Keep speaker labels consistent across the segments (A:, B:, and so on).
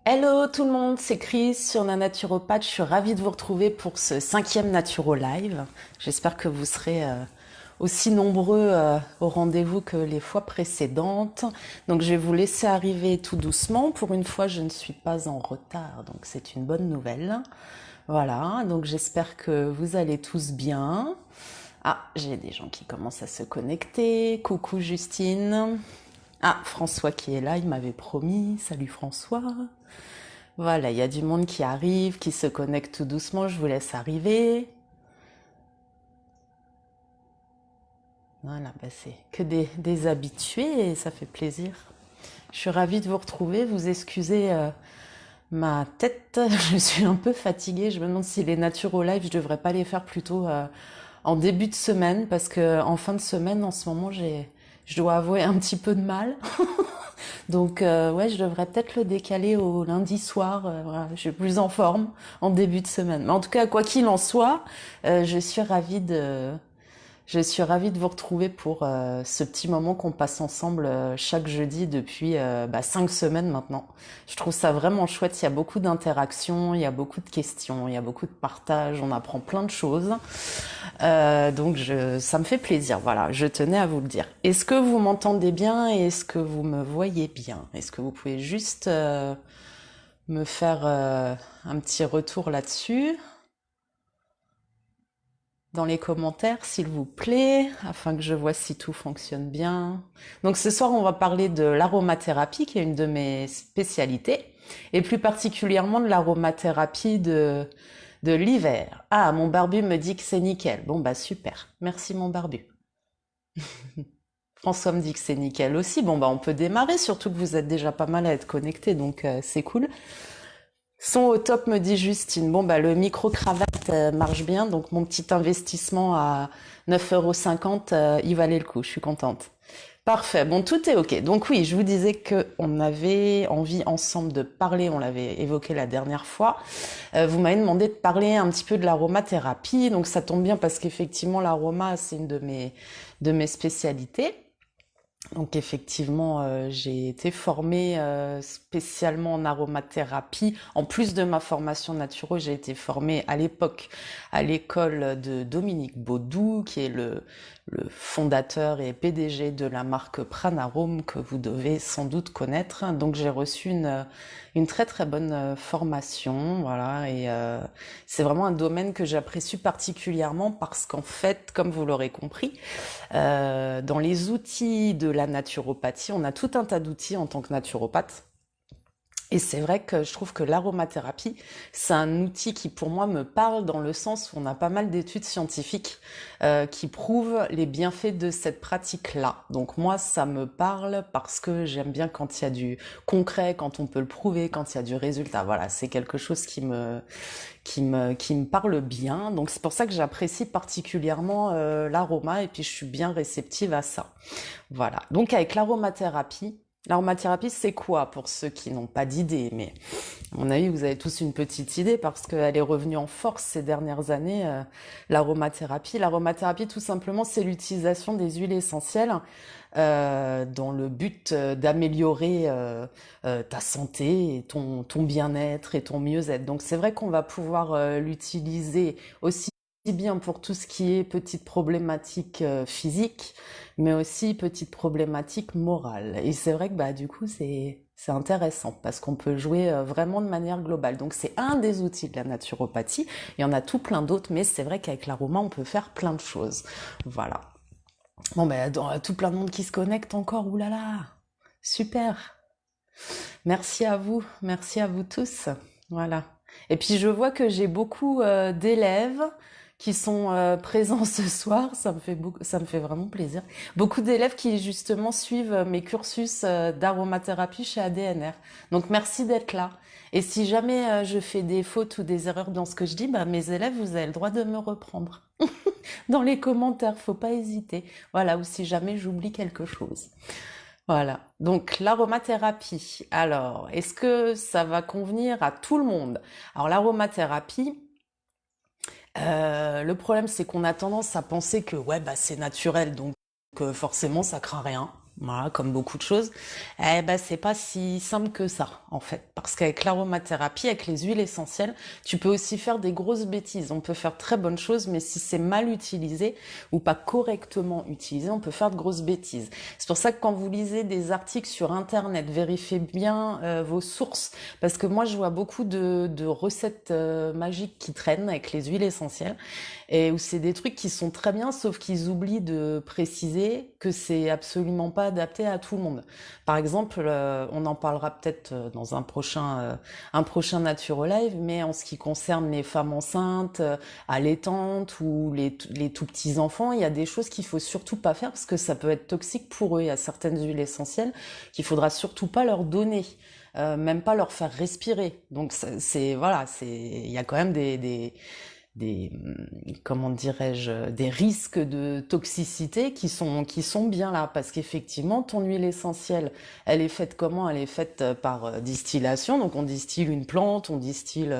A: Hello tout le monde, c'est Chris sur Naturopathe. Je suis ravie de vous retrouver pour ce 5e Naturo Live. J'espère que vous serez aussi nombreux au rendez-vous que les fois précédentes. Donc je vais vous laisser arriver tout doucement. Pour une fois, je ne suis pas en retard, donc c'est une bonne nouvelle. Voilà, donc j'espère que vous allez tous bien. Ah, j'ai des gens qui commencent à se connecter. Coucou Justine. Ah, François qui est là, il m'avait promis. Salut François. Voilà, il y a du monde qui arrive, qui se connecte tout doucement. Je vous laisse arriver. Voilà, bah c'est que des habitués et ça fait plaisir. Je suis ravie de vous retrouver. Vous excusez ma tête, je suis un peu fatiguée. Je me demande si les Naturo Live, je devrais pas les faire plutôt en début de semaine parce que en fin de semaine, en ce moment, je dois avouer un petit peu de mal. Donc ouais, je devrais peut-être le décaler au lundi soir. Voilà, je suis plus en forme en début de semaine. Mais en tout cas, quoi qu'il en soit, je suis ravie de vous retrouver pour ce petit moment qu'on passe ensemble chaque jeudi depuis 5 semaines maintenant. Je trouve ça vraiment chouette. Il y a beaucoup d'interactions, il y a beaucoup de questions, il y a beaucoup de partages. On apprend plein de choses. Ça me fait plaisir. Voilà, je tenais à vous le dire. Est-ce que vous m'entendez bien et est-ce que vous me voyez bien? Est-ce que vous pouvez juste me faire un petit retour là-dessus dans les commentaires, s'il vous plaît, afin que je vois si tout fonctionne bien. Donc ce soir, on va parler de l'aromathérapie, qui est une de mes spécialités, et plus particulièrement de l'aromathérapie de l'hiver. Ah, mon barbu me dit que c'est nickel. Bon, bah super. Merci, mon barbu. François me dit que c'est nickel aussi. Bon, bah on peut démarrer, surtout que vous êtes déjà pas mal à être connectés, donc c'est cool. Son au top, me dit Justine. Bon, bah le micro-cravate marche bien, donc mon petit investissement à 9,50 €, il valait le coup, je suis contente. Parfait, bon, tout est ok. Donc oui, je vous disais qu'on avait envie ensemble de parler, on l'avait évoqué la dernière fois. Vous m'avez demandé de parler un petit peu de l'aromathérapie, donc ça tombe bien parce qu'effectivement l'aroma, c'est une de mes spécialités. Donc effectivement, j'ai été formée spécialement en aromathérapie. En plus de ma formation naturo, j'ai été formée à l'époque à l'école de Dominique Baudou, qui est le fondateur et PDG de la marque Pranarome que vous devez sans doute connaître. Donc j'ai reçu une très très bonne formation, voilà, et c'est vraiment un domaine que j'apprécie particulièrement parce qu'en fait, comme vous l'aurez compris, dans les outils de la naturopathie, on a tout un tas d'outils en tant que naturopathe. Et c'est vrai que je trouve que l'aromathérapie, c'est un outil qui pour moi me parle dans le sens où on a pas mal d'études scientifiques qui prouvent les bienfaits de cette pratique-là. Donc moi, ça me parle parce que j'aime bien quand il y a du concret, quand on peut le prouver, quand il y a du résultat. Voilà, c'est quelque chose qui me parle bien. Donc c'est pour ça que j'apprécie particulièrement l'aroma et puis je suis bien réceptive à ça. Voilà. Donc avec l'aromathérapie, c'est quoi pour ceux qui n'ont pas d'idée? Mais à mon avis, vous avez tous une petite idée parce qu'elle est revenue en force ces dernières années, l'aromathérapie. L'aromathérapie, tout simplement, c'est l'utilisation des huiles essentielles dans le but d'améliorer ta santé, et ton bien-être et ton mieux-être. Donc c'est vrai qu'on va pouvoir l'utiliser aussi bien pour tout ce qui est petites problématiques physiques, mais aussi petites problématiques morales. Et c'est vrai que bah du coup c'est intéressant parce qu'on peut jouer vraiment de manière globale. Donc c'est un des outils de la naturopathie. Il y en a tout plein d'autres, mais c'est vrai qu'avec l'aroma on peut faire plein de choses. Voilà. Bon ben tout plein de monde qui se connecte encore. Ouh là là, super. Merci à vous tous. Voilà. Et puis je vois que j'ai beaucoup d'élèves qui sont présents ce soir. Ça me fait vraiment plaisir. Beaucoup d'élèves qui justement suivent mes cursus d'aromathérapie chez ADNR. Donc merci d'être là. Et si jamais je fais des fautes ou des erreurs dans ce que je dis, bah mes élèves, vous avez le droit de me reprendre dans les commentaires. Faut pas hésiter. Voilà. Ou si jamais j'oublie quelque chose. Voilà. Donc l'aromathérapie. Alors, est-ce que ça va convenir à tout le monde? Alors l'aromathérapie, le problème c'est qu'on a tendance à penser que ouais bah c'est naturel donc forcément ça craint rien. Voilà, comme beaucoup de choses, eh ben c'est pas si simple que ça en fait, parce qu'avec l'aromathérapie, avec les huiles essentielles, tu peux aussi faire des grosses bêtises. On peut faire de très bonnes choses, mais si c'est mal utilisé ou pas correctement utilisé, on peut faire de grosses bêtises. C'est pour ça que quand vous lisez des articles sur Internet, vérifiez bien vos sources, parce que moi je vois beaucoup de recettes magiques qui traînent avec les huiles essentielles et où c'est des trucs qui sont très bien, sauf qu'ils oublient de préciser que c'est absolument pas adapté à tout le monde. Par exemple, on en parlera peut-être dans un prochain Naturo Live, mais en ce qui concerne les femmes enceintes, allaitantes ou les tout petits enfants, il y a des choses qu'il faut surtout pas faire parce que ça peut être toxique pour eux. Il y a certaines huiles essentielles qu'il faudra surtout pas leur donner. Même pas leur faire respirer. Donc voilà, il y a quand même comment dirais-je, des risques de toxicité qui sont bien là, parce qu'effectivement, ton huile essentielle, elle est faite comment? Elle est faite par distillation, donc on distille une plante, on distille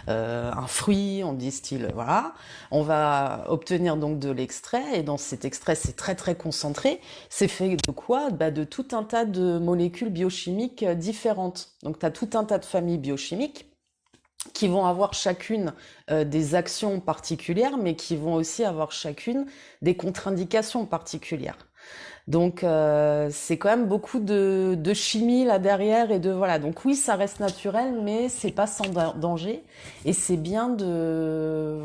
A: un fruit, on distille, voilà. On va obtenir donc de l'extrait, et dans cet extrait, c'est très très concentré. C'est fait de quoi? Bah, de tout un tas de molécules biochimiques différentes. Donc tu as tout un tas de familles biochimiques qui vont avoir chacune des actions particulières, mais qui vont aussi avoir chacune des contre-indications particulières. Donc c'est quand même beaucoup de chimie là derrière et de voilà. Donc oui, ça reste naturel, mais c'est pas sans danger. Et c'est bien de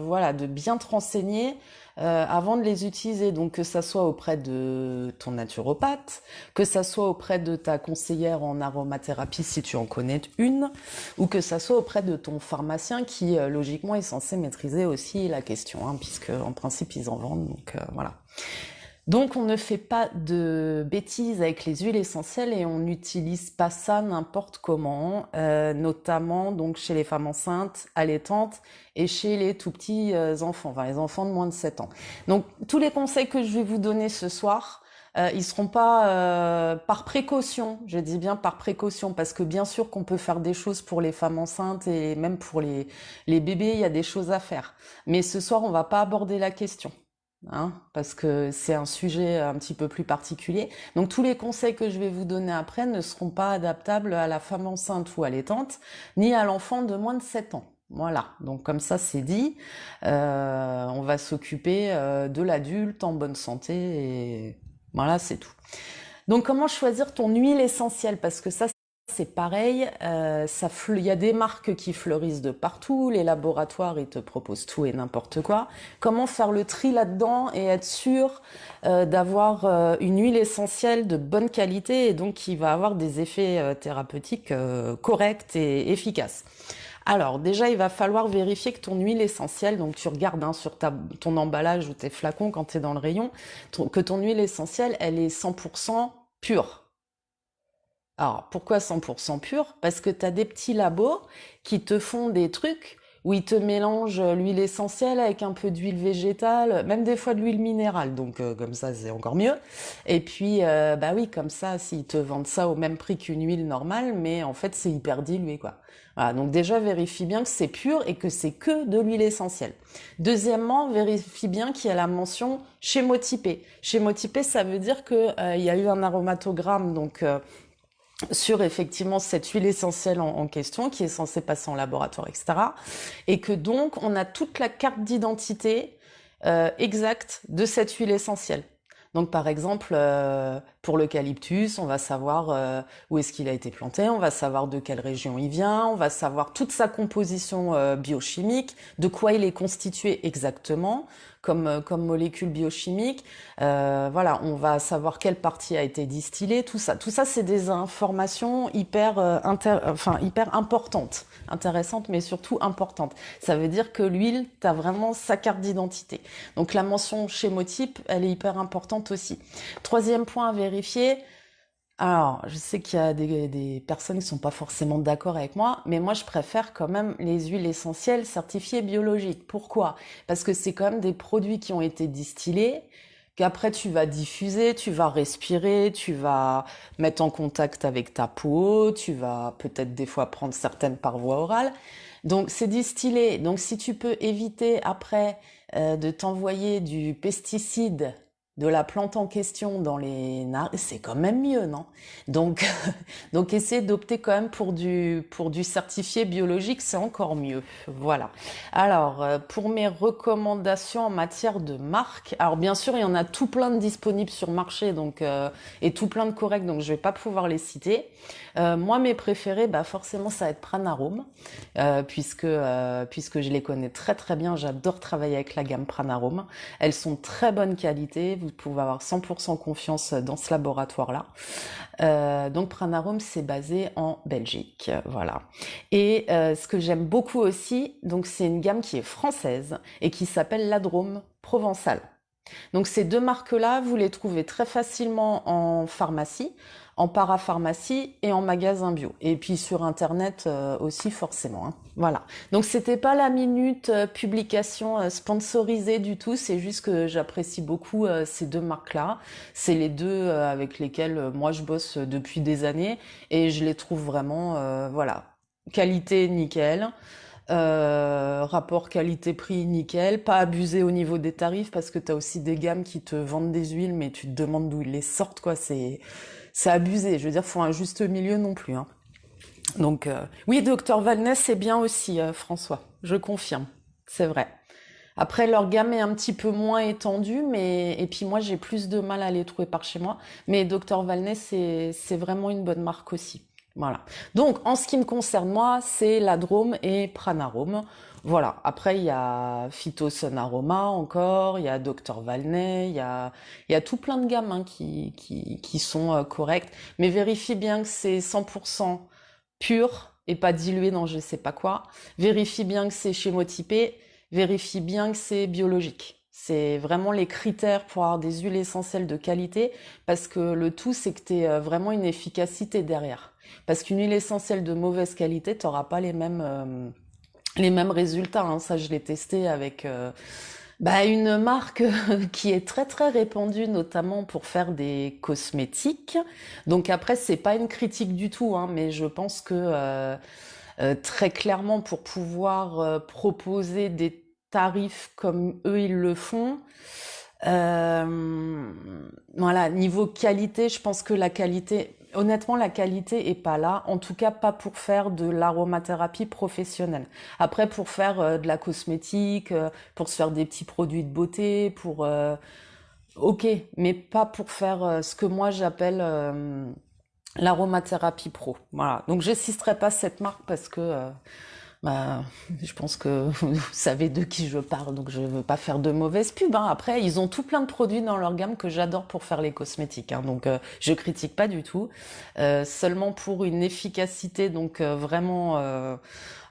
A: bien te renseigner avant de les utiliser. Donc que ça soit auprès de ton naturopathe, que ça soit auprès de ta conseillère en aromathérapie si tu en connais une, ou que ça soit auprès de ton pharmacien qui logiquement est censé maîtriser aussi la question, hein, puisque en principe ils en vendent. Donc voilà. Donc on ne fait pas de bêtises avec les huiles essentielles et on n'utilise pas ça n'importe comment, notamment donc chez les femmes enceintes, allaitantes et chez les tout petits enfants, enfin les enfants de moins de 7 ans. Donc tous les conseils que je vais vous donner ce soir, ils seront pas par précaution, je dis bien par précaution, parce que bien sûr qu'on peut faire des choses pour les femmes enceintes et même pour les bébés, il y a des choses à faire. Mais ce soir, on va pas aborder la question. Hein, parce que c'est un sujet un petit peu plus particulier. Donc tous les conseils que je vais vous donner après ne seront pas adaptables à la femme enceinte ou allaitante, ni à l'enfant de moins de 7 ans. Voilà, donc comme ça c'est dit, on va s'occuper de l'adulte en bonne santé et voilà, c'est tout. Donc comment choisir ton huile essentielle? Parce que ça c'est pareil, il y a des marques qui fleurissent de partout, les laboratoires ils te proposent tout et n'importe quoi. Comment faire le tri là-dedans et être sûr d'avoir une huile essentielle de bonne qualité et donc qui va avoir des effets thérapeutiques corrects et efficaces? Alors déjà, il va falloir vérifier que ton huile essentielle, donc tu regardes hein, sur ton emballage ou tes flacons quand tu es dans le rayon, que ton huile essentielle, elle est 100% pure. Alors, pourquoi 100% pur? Parce que tu as des petits labos qui te font des trucs où ils te mélangent l'huile essentielle avec un peu d'huile végétale, même des fois de l'huile minérale, donc comme ça c'est encore mieux. Et puis, bah oui, comme ça, s'ils te vendent ça au même prix qu'une huile normale, mais en fait c'est hyper dilué, quoi. Voilà, donc déjà vérifie bien que c'est pur et que c'est que de l'huile essentielle. Deuxièmement, vérifie bien qu'il y a la mention chémotypée. Chémotypée, ça veut dire que il y a eu un aromatogramme, donc sur effectivement cette huile essentielle en question qui est censée passer en laboratoire, etc. Et que donc on a toute la carte d'identité exacte de cette huile essentielle. Donc par exemple, pour l'eucalyptus, on va savoir où est-ce qu'il a été planté, on va savoir de quelle région il vient, on va savoir toute sa composition biochimique, de quoi il est constitué exactement comme molécule biochimique. Voilà, on va savoir quelle partie a été distillée, tout ça. Tout ça, c'est des informations hyper importantes, intéressantes, mais surtout importantes. Ça veut dire que l'huile, tu as vraiment sa carte d'identité. Donc la mention chémotype, elle est hyper importante aussi. Troisième point à vérifier. Alors, je sais qu'il y a des personnes qui sont pas forcément d'accord avec moi, mais moi je préfère quand même les huiles essentielles certifiées biologiques. Pourquoi? Parce que c'est quand même des produits qui ont été distillés, qu'après tu vas diffuser, tu vas respirer, tu vas mettre en contact avec ta peau, tu vas peut-être des fois prendre certaines par voie orale. Donc c'est distillé. Donc si tu peux éviter après de t'envoyer du pesticide de la plante en question dans les narines, c'est quand même mieux, non? Donc, donc essayez d'opter quand même pour du certifié biologique, c'est encore mieux. Voilà. Alors, pour mes recommandations en matière de marque, alors bien sûr, il y en a tout plein de disponibles sur le marché, donc et tout plein de corrects, donc je vais pas pouvoir les citer. Moi, mes préférés, bah forcément, ça va être Pranarome, puisque je les connais très très bien. J'adore travailler avec la gamme Pranarome. Elles sont très bonne qualité. Vous pouvez avoir 100% confiance dans ce laboratoire-là. Donc Pranarome, c'est basé en Belgique, voilà. Et ce que j'aime beaucoup aussi, donc c'est une gamme qui est française et qui s'appelle l'Adrome Provençal. Donc ces deux marques-là, vous les trouvez très facilement en pharmacie, en parapharmacie et en magasin bio. Et puis sur Internet aussi forcément, hein. Voilà. Donc c'était pas la minute publication sponsorisée du tout, c'est juste que j'apprécie beaucoup ces deux marques-là. C'est les deux avec lesquelles moi je bosse depuis des années et je les trouve vraiment, voilà, qualité nickel. Rapport qualité-prix nickel, pas abusé au niveau des tarifs parce que t'as aussi des gammes qui te vendent des huiles mais tu te demandes d'où ils les sortent quoi, c'est abusé. Je veux dire, faut un juste milieu non plus, hein. Donc oui, Docteur Valnès c'est bien aussi François, je confirme, c'est vrai. Après leur gamme est un petit peu moins étendue mais et puis moi j'ai plus de mal à les trouver par chez moi, mais Docteur Valnès c'est vraiment une bonne marque aussi. Voilà. Donc, en ce qui me concerne, moi, c'est la Drôme et Pranarome. Voilà. Après, il y a Phytosonaroma encore, il y a Dr Valney, il y a tout plein de gammes hein, qui sont correctes. Mais vérifie bien que c'est 100% pur et pas dilué dans je sais pas quoi. Vérifie bien que c'est chémotypé. Vérifie bien que c'est biologique. C'est vraiment les critères pour avoir des huiles essentielles de qualité parce que le tout, c'est que tu aies vraiment une efficacité derrière. Parce qu'une huile essentielle de mauvaise qualité, tu n'auras pas les mêmes résultats. Hein. Ça, je l'ai testé avec une marque qui est très très répandue, notamment pour faire des cosmétiques. Donc après, c'est pas une critique du tout, hein, mais je pense que très clairement, pour pouvoir proposer des tarifs comme eux ils le font, euh, voilà, niveau qualité, je pense que la qualité, honnêtement, la qualité est pas là. En tout cas, pas pour faire de l'aromathérapie professionnelle. Après, pour faire de la cosmétique, pour se faire des petits produits de beauté, ok, mais pas pour faire ce que moi j'appelle l'aromathérapie pro. Voilà. Donc, j'assisterai pas cette marque parce que bah, je pense que vous savez de qui je parle, donc je veux pas faire de mauvaise pub. Hein. Après, ils ont tout plein de produits dans leur gamme que j'adore pour faire les cosmétiques. Hein. Donc, je critique pas du tout. Seulement pour une efficacité, donc vraiment,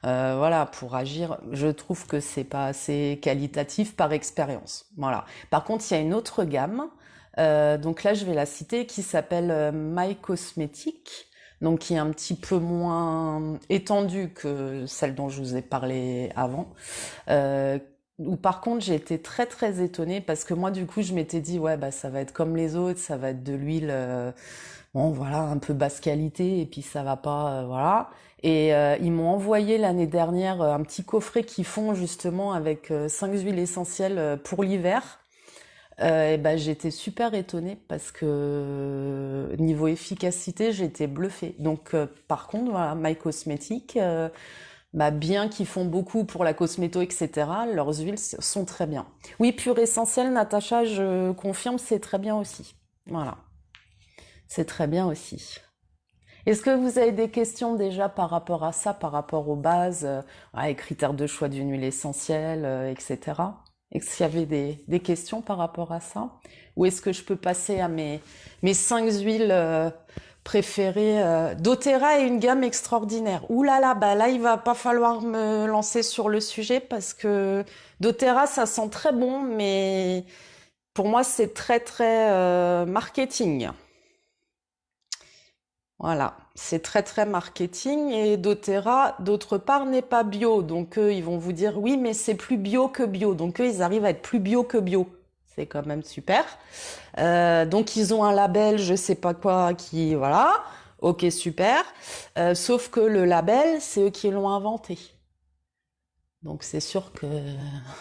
A: voilà, pour agir, je trouve que c'est pas assez qualitatif par expérience. Voilà. Par contre, il y a une autre gamme. Donc là, je vais la citer, qui s'appelle My Cosmetic donc qui est un petit peu moins étendue que celle dont je vous ai parlé avant. Où par contre j'ai été très très étonnée parce que moi du coup je m'étais dit ouais bah ça va être comme les autres, ça va être de l'huile bon voilà un peu basse qualité et puis ça va pas voilà. Et ils m'ont envoyé l'année dernière un petit coffret qu'ils font justement avec 5 huiles essentielles pour l'hiver. Et ben, j'étais super étonnée parce que niveau efficacité, j'étais bluffée. Donc, par contre, voilà, My Cosmetic, bah, bien qu'ils font beaucoup pour la cosméto, etc., leurs huiles sont très bien. Oui, Pure Essentiel, Natacha, je confirme, c'est très bien aussi. Voilà, c'est très bien aussi. Est-ce que vous avez des questions déjà par rapport à ça, par rapport aux bases, les critères de choix d'une huile essentielle, etc. Est-ce qu'il y avait des questions par rapport à ça? Ou est-ce que je peux passer à mes 5 huiles préférées? doTERRA est une gamme extraordinaire. Ouh là là, bah là il va pas falloir me lancer sur le sujet parce que doTERRA ça sent très bon, mais pour moi c'est très très marketing. Voilà, c'est très très marketing et doTERRA, d'autre part, n'est pas bio. Donc eux, ils vont vous dire oui, mais c'est plus bio que bio. Donc eux, ils arrivent à être plus bio que bio. C'est quand même super. Donc ils ont un label, je sais pas quoi, qui voilà, ok super. Sauf que le label, c'est eux qui l'ont inventé. Donc c'est sûr que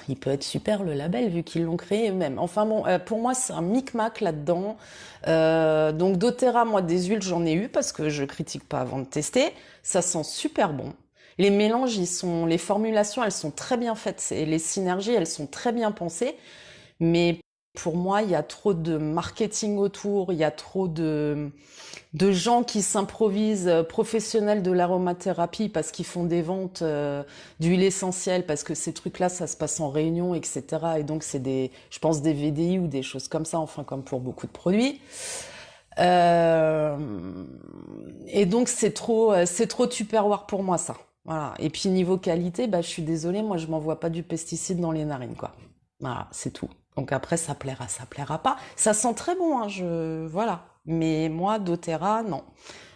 A: il peut être super le label vu qu'ils l'ont créé eux-mêmes. Enfin bon, pour moi c'est un micmac là-dedans. Donc doTERRA, moi des huiles j'en ai eu parce que je critique pas avant de tester. Ça sent super bon. Les mélanges, les formulations, elles sont très bien faites. Les synergies, elles sont très bien pensées. Mais pour moi, il y a trop de marketing autour, il y a trop de gens qui s'improvisent professionnels de l'aromathérapie parce qu'ils font des ventes d'huile essentielle, parce que ces trucs-là, ça se passe en réunion, etc. Et donc, je pense, des VDI ou des choses comme ça, enfin, comme pour beaucoup de produits. Euh, et donc, c'est trop Tupperware pour moi, ça. Voilà. Et puis, niveau qualité, bah, je suis désolée, moi, je m'envoie pas du pesticide dans les narines, quoi. Voilà, c'est tout. Donc après, ça plaira pas. Ça sent très bon, hein, voilà. Mais moi, doTERRA, non.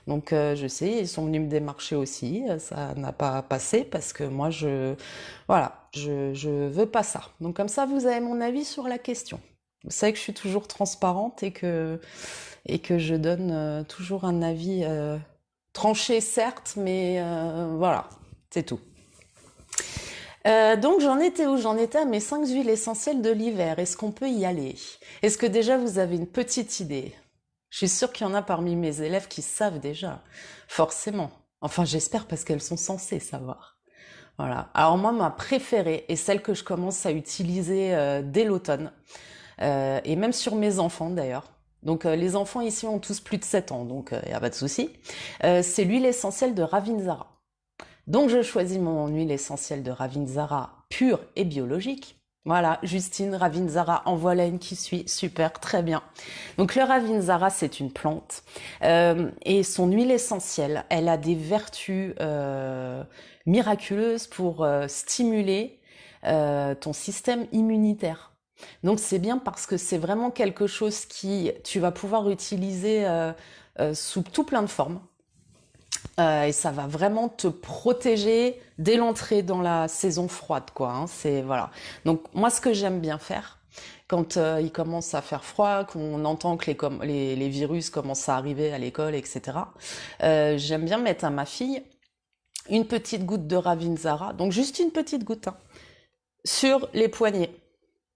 A: Donc je sais, ils sont venus me démarcher aussi. Ça n'a pas passé parce que moi, voilà, je veux pas ça. Donc comme ça, vous avez mon avis sur la question. Vous savez que je suis toujours transparente et que je donne toujours un avis tranché, certes, mais voilà, c'est tout. Donc j'en étais où? J'en étais à mes 5 huiles essentielles de l'hiver. Est-ce qu'on peut y aller? Est-ce que déjà vous avez une petite idée? Je suis sûre qu'il y en a parmi mes élèves qui savent déjà, forcément. Enfin, j'espère parce qu'elles sont censées savoir. Voilà. Alors moi, ma préférée est celle que je commence à utiliser dès l'automne, et même sur mes enfants d'ailleurs. Donc les enfants ici ont tous plus de 7 ans, donc il n'y a pas de souci. C'est l'huile essentielle de Ravinzara. Donc je choisis mon huile essentielle de Ravinzara pure et biologique. Voilà, Justine Ravinzara, en voilà une qui suit, super, très bien. Donc le Ravinzara, c'est une plante et son huile essentielle, elle a des vertus miraculeuses pour stimuler ton système immunitaire. Donc c'est bien parce que c'est vraiment quelque chose qui tu vas pouvoir utiliser sous tout plein de formes. Et ça va vraiment te protéger dès l'entrée dans la saison froide, quoi. Hein. C'est voilà. Donc moi, ce que j'aime bien faire quand il commence à faire froid, qu'on entend que les virus commencent à arriver à l'école, etc. J'aime bien mettre à ma fille une petite goutte de Ravinzara, donc juste une petite goutte, hein, sur les poignets.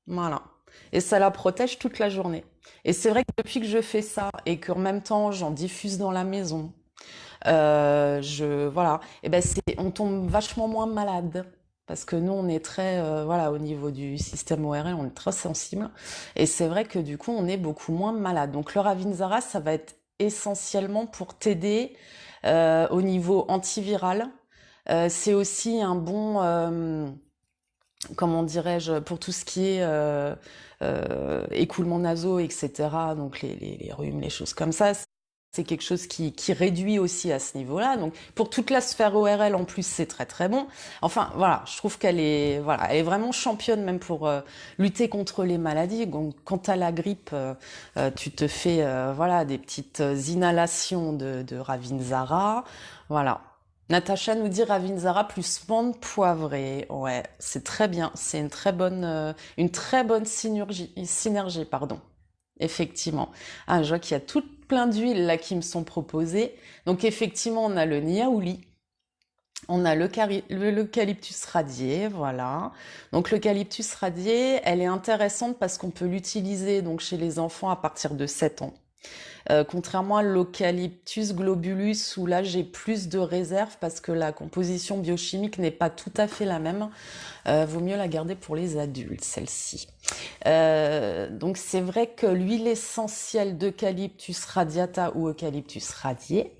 A: Voilà. Et ça la protège toute la journée. Et c'est vrai que depuis que je fais ça et qu'en même temps j'en diffuse dans la maison, voilà, et ben on tombe vachement moins malade parce que nous on est très, voilà, au niveau du système ORL, on est très sensible et c'est vrai que du coup on est beaucoup moins malade. Donc le Ravinzara, ça va être essentiellement pour t'aider au niveau antiviral. C'est aussi un bon, comment dirais-je, pour tout ce qui est écoulement nasaux, etc. Donc les rhumes, les choses comme ça. C'est quelque chose qui réduit aussi à ce niveau-là. Donc pour toute la sphère ORL en plus, c'est très très bon. Enfin voilà, je trouve qu'elle est voilà, elle est vraiment championne même pour lutter contre les maladies. Donc quand t'as la grippe, tu te fais voilà des petites inhalations de Ravinzara. Voilà. Natacha nous dit Ravinzara plus menthe poivrée. Ouais, c'est très bien. C'est une très bonne synergie, pardon. Effectivement. Ah, je vois qu'il y a tout plein d'huiles là qui me sont proposées. Donc effectivement, on a le niaouli, on a l'eucalyptus radié, voilà. Donc l'eucalyptus radié, elle est intéressante parce qu'on peut l'utiliser donc chez les enfants à partir de 7 ans. Contrairement à l'Eucalyptus globulus où là j'ai plus de réserve parce que la composition biochimique n'est pas tout à fait la même. Vaut mieux la garder pour les adultes, celle-ci. Donc c'est vrai que l'huile essentielle d'Eucalyptus radiata ou Eucalyptus radié,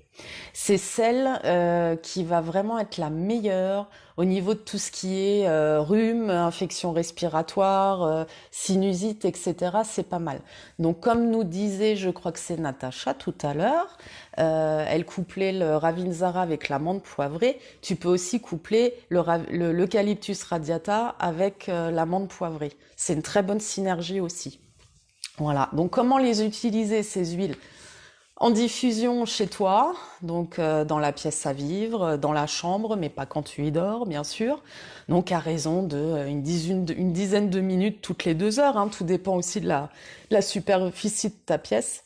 A: c'est celle qui va vraiment être la meilleure au niveau de tout ce qui est rhume, infection respiratoire, sinusite, etc. C'est pas mal. Donc comme nous disait, je crois que c'est Natacha tout à l'heure, elle couplait le Ravinzara avec la menthe poivrée. Tu peux aussi coupler l'Eucalyptus radiata avec la menthe poivrée. C'est une très bonne synergie aussi. Voilà. Donc comment les utiliser ces huiles? En diffusion chez toi, donc dans la pièce à vivre, dans la chambre, mais pas quand tu y dors, bien sûr. Donc à raison de une dizaine de minutes toutes les 2 heures. Hein, tout dépend aussi de la superficie de ta pièce.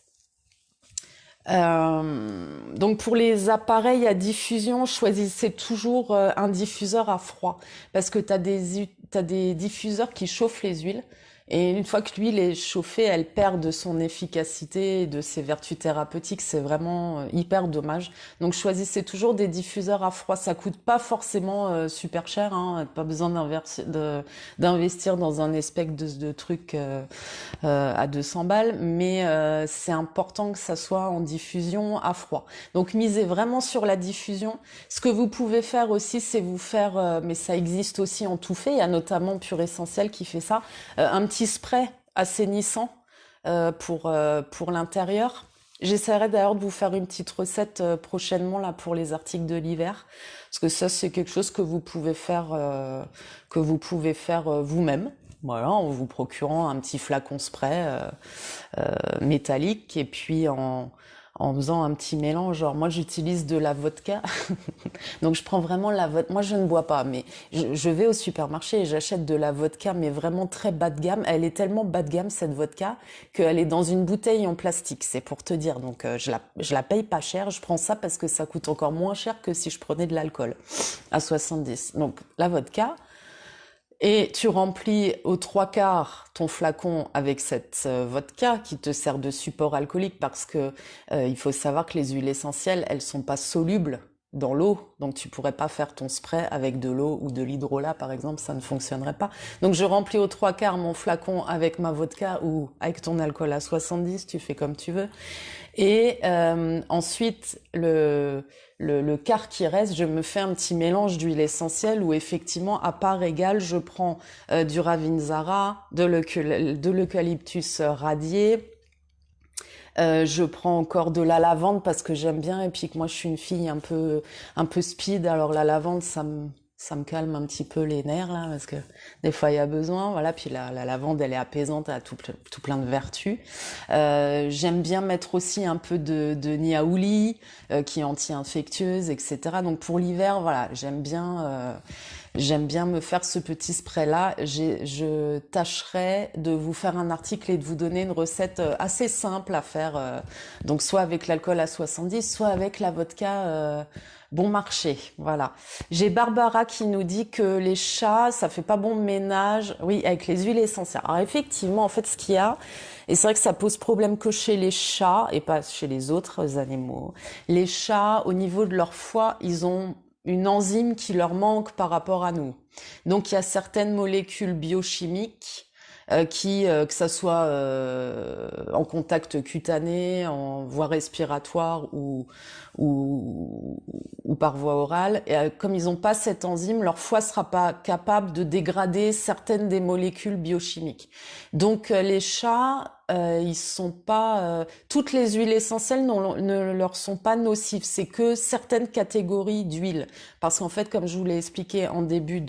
A: Donc pour les appareils à diffusion, choisissez toujours un diffuseur à froid parce que t'as des diffuseurs qui chauffent les huiles et une fois que l'huile est chauffée, elle perd de son efficacité et de ses vertus thérapeutiques. C'est vraiment hyper dommage. Donc choisissez toujours des diffuseurs à froid. Ça coûte pas forcément super cher, hein. Pas besoin d'investir dans un espèce de truc à 200 balles, mais c'est important que ça soit en diffusion à froid. Donc misez vraiment sur la diffusion. Ce que vous pouvez faire aussi, c'est vous faire, mais ça existe aussi en tout fait, il y a notamment Pure Essentiel qui fait ça, un petit spray assainissant pour l'intérieur. J'essaierai d'ailleurs de vous faire une petite recette prochainement là pour les articles de l'hiver, parce que ça c'est quelque chose que vous pouvez faire vous-même. Voilà, en vous procurant un petit flacon spray métallique et puis en faisant un petit mélange. Genre moi j'utilise de la vodka, donc je prends vraiment la vodka. Moi je ne bois pas, mais je vais au supermarché et j'achète de la vodka, mais vraiment très bas de gamme. Elle est tellement bas de gamme cette vodka qu'elle est dans une bouteille en plastique. C'est pour te dire. Donc je la paye pas cher. Je prends ça parce que ça coûte encore moins cher que si je prenais de l'alcool à 70. Donc la vodka. Et tu remplis aux trois quarts ton flacon avec cette vodka qui te sert de support alcoolique parce que il faut savoir que les huiles essentielles, elles sont pas solubles dans l'eau, donc tu pourrais pas faire ton spray avec de l'eau ou de l'hydrolat par exemple, ça ne fonctionnerait pas. Donc je remplis aux trois quarts mon flacon avec ma vodka ou avec ton alcool à 70, tu fais comme tu veux. Et ensuite, le quart qui reste, je me fais un petit mélange d'huile essentielle où effectivement, à part égale, je prends du Ravinzara, de l'eucalyptus radié, je prends encore de la lavande parce que j'aime bien et puis que moi je suis une fille un peu speed, alors la lavande ça me calme un petit peu les nerfs là parce que des fois il y a besoin, voilà. Puis la lavande elle est apaisante, elle a tout plein de vertus. J'aime bien mettre aussi un peu de niaouli qui est anti-infectieuse, etc. Donc pour l'hiver, voilà, j'aime bien me faire ce petit spray-là. Je tâcherai de vous faire un article et de vous donner une recette assez simple à faire. Donc soit avec l'alcool à 70, soit avec la vodka bon marché. Voilà. J'ai Barbara qui nous dit que les chats, ça fait pas bon ménage. Oui, avec les huiles essentielles. Alors effectivement, en fait, ce qu'il y a, et c'est vrai que ça pose problème que chez les chats et pas chez les autres animaux. Les chats, au niveau de leur foie, ils ont une enzyme qui leur manque par rapport à nous. Donc il y a certaines molécules biochimiques que ça soit en contact cutané, en voie respiratoire ou par voie orale. Et comme ils n'ont pas cette enzyme, leur foie sera pas capable de dégrader certaines des molécules biochimiques. Donc les chats, ils sont pas toutes les huiles essentielles ne leur sont pas nocives. C'est que certaines catégories d'huiles, parce qu'en fait, comme je vous l'ai expliqué en début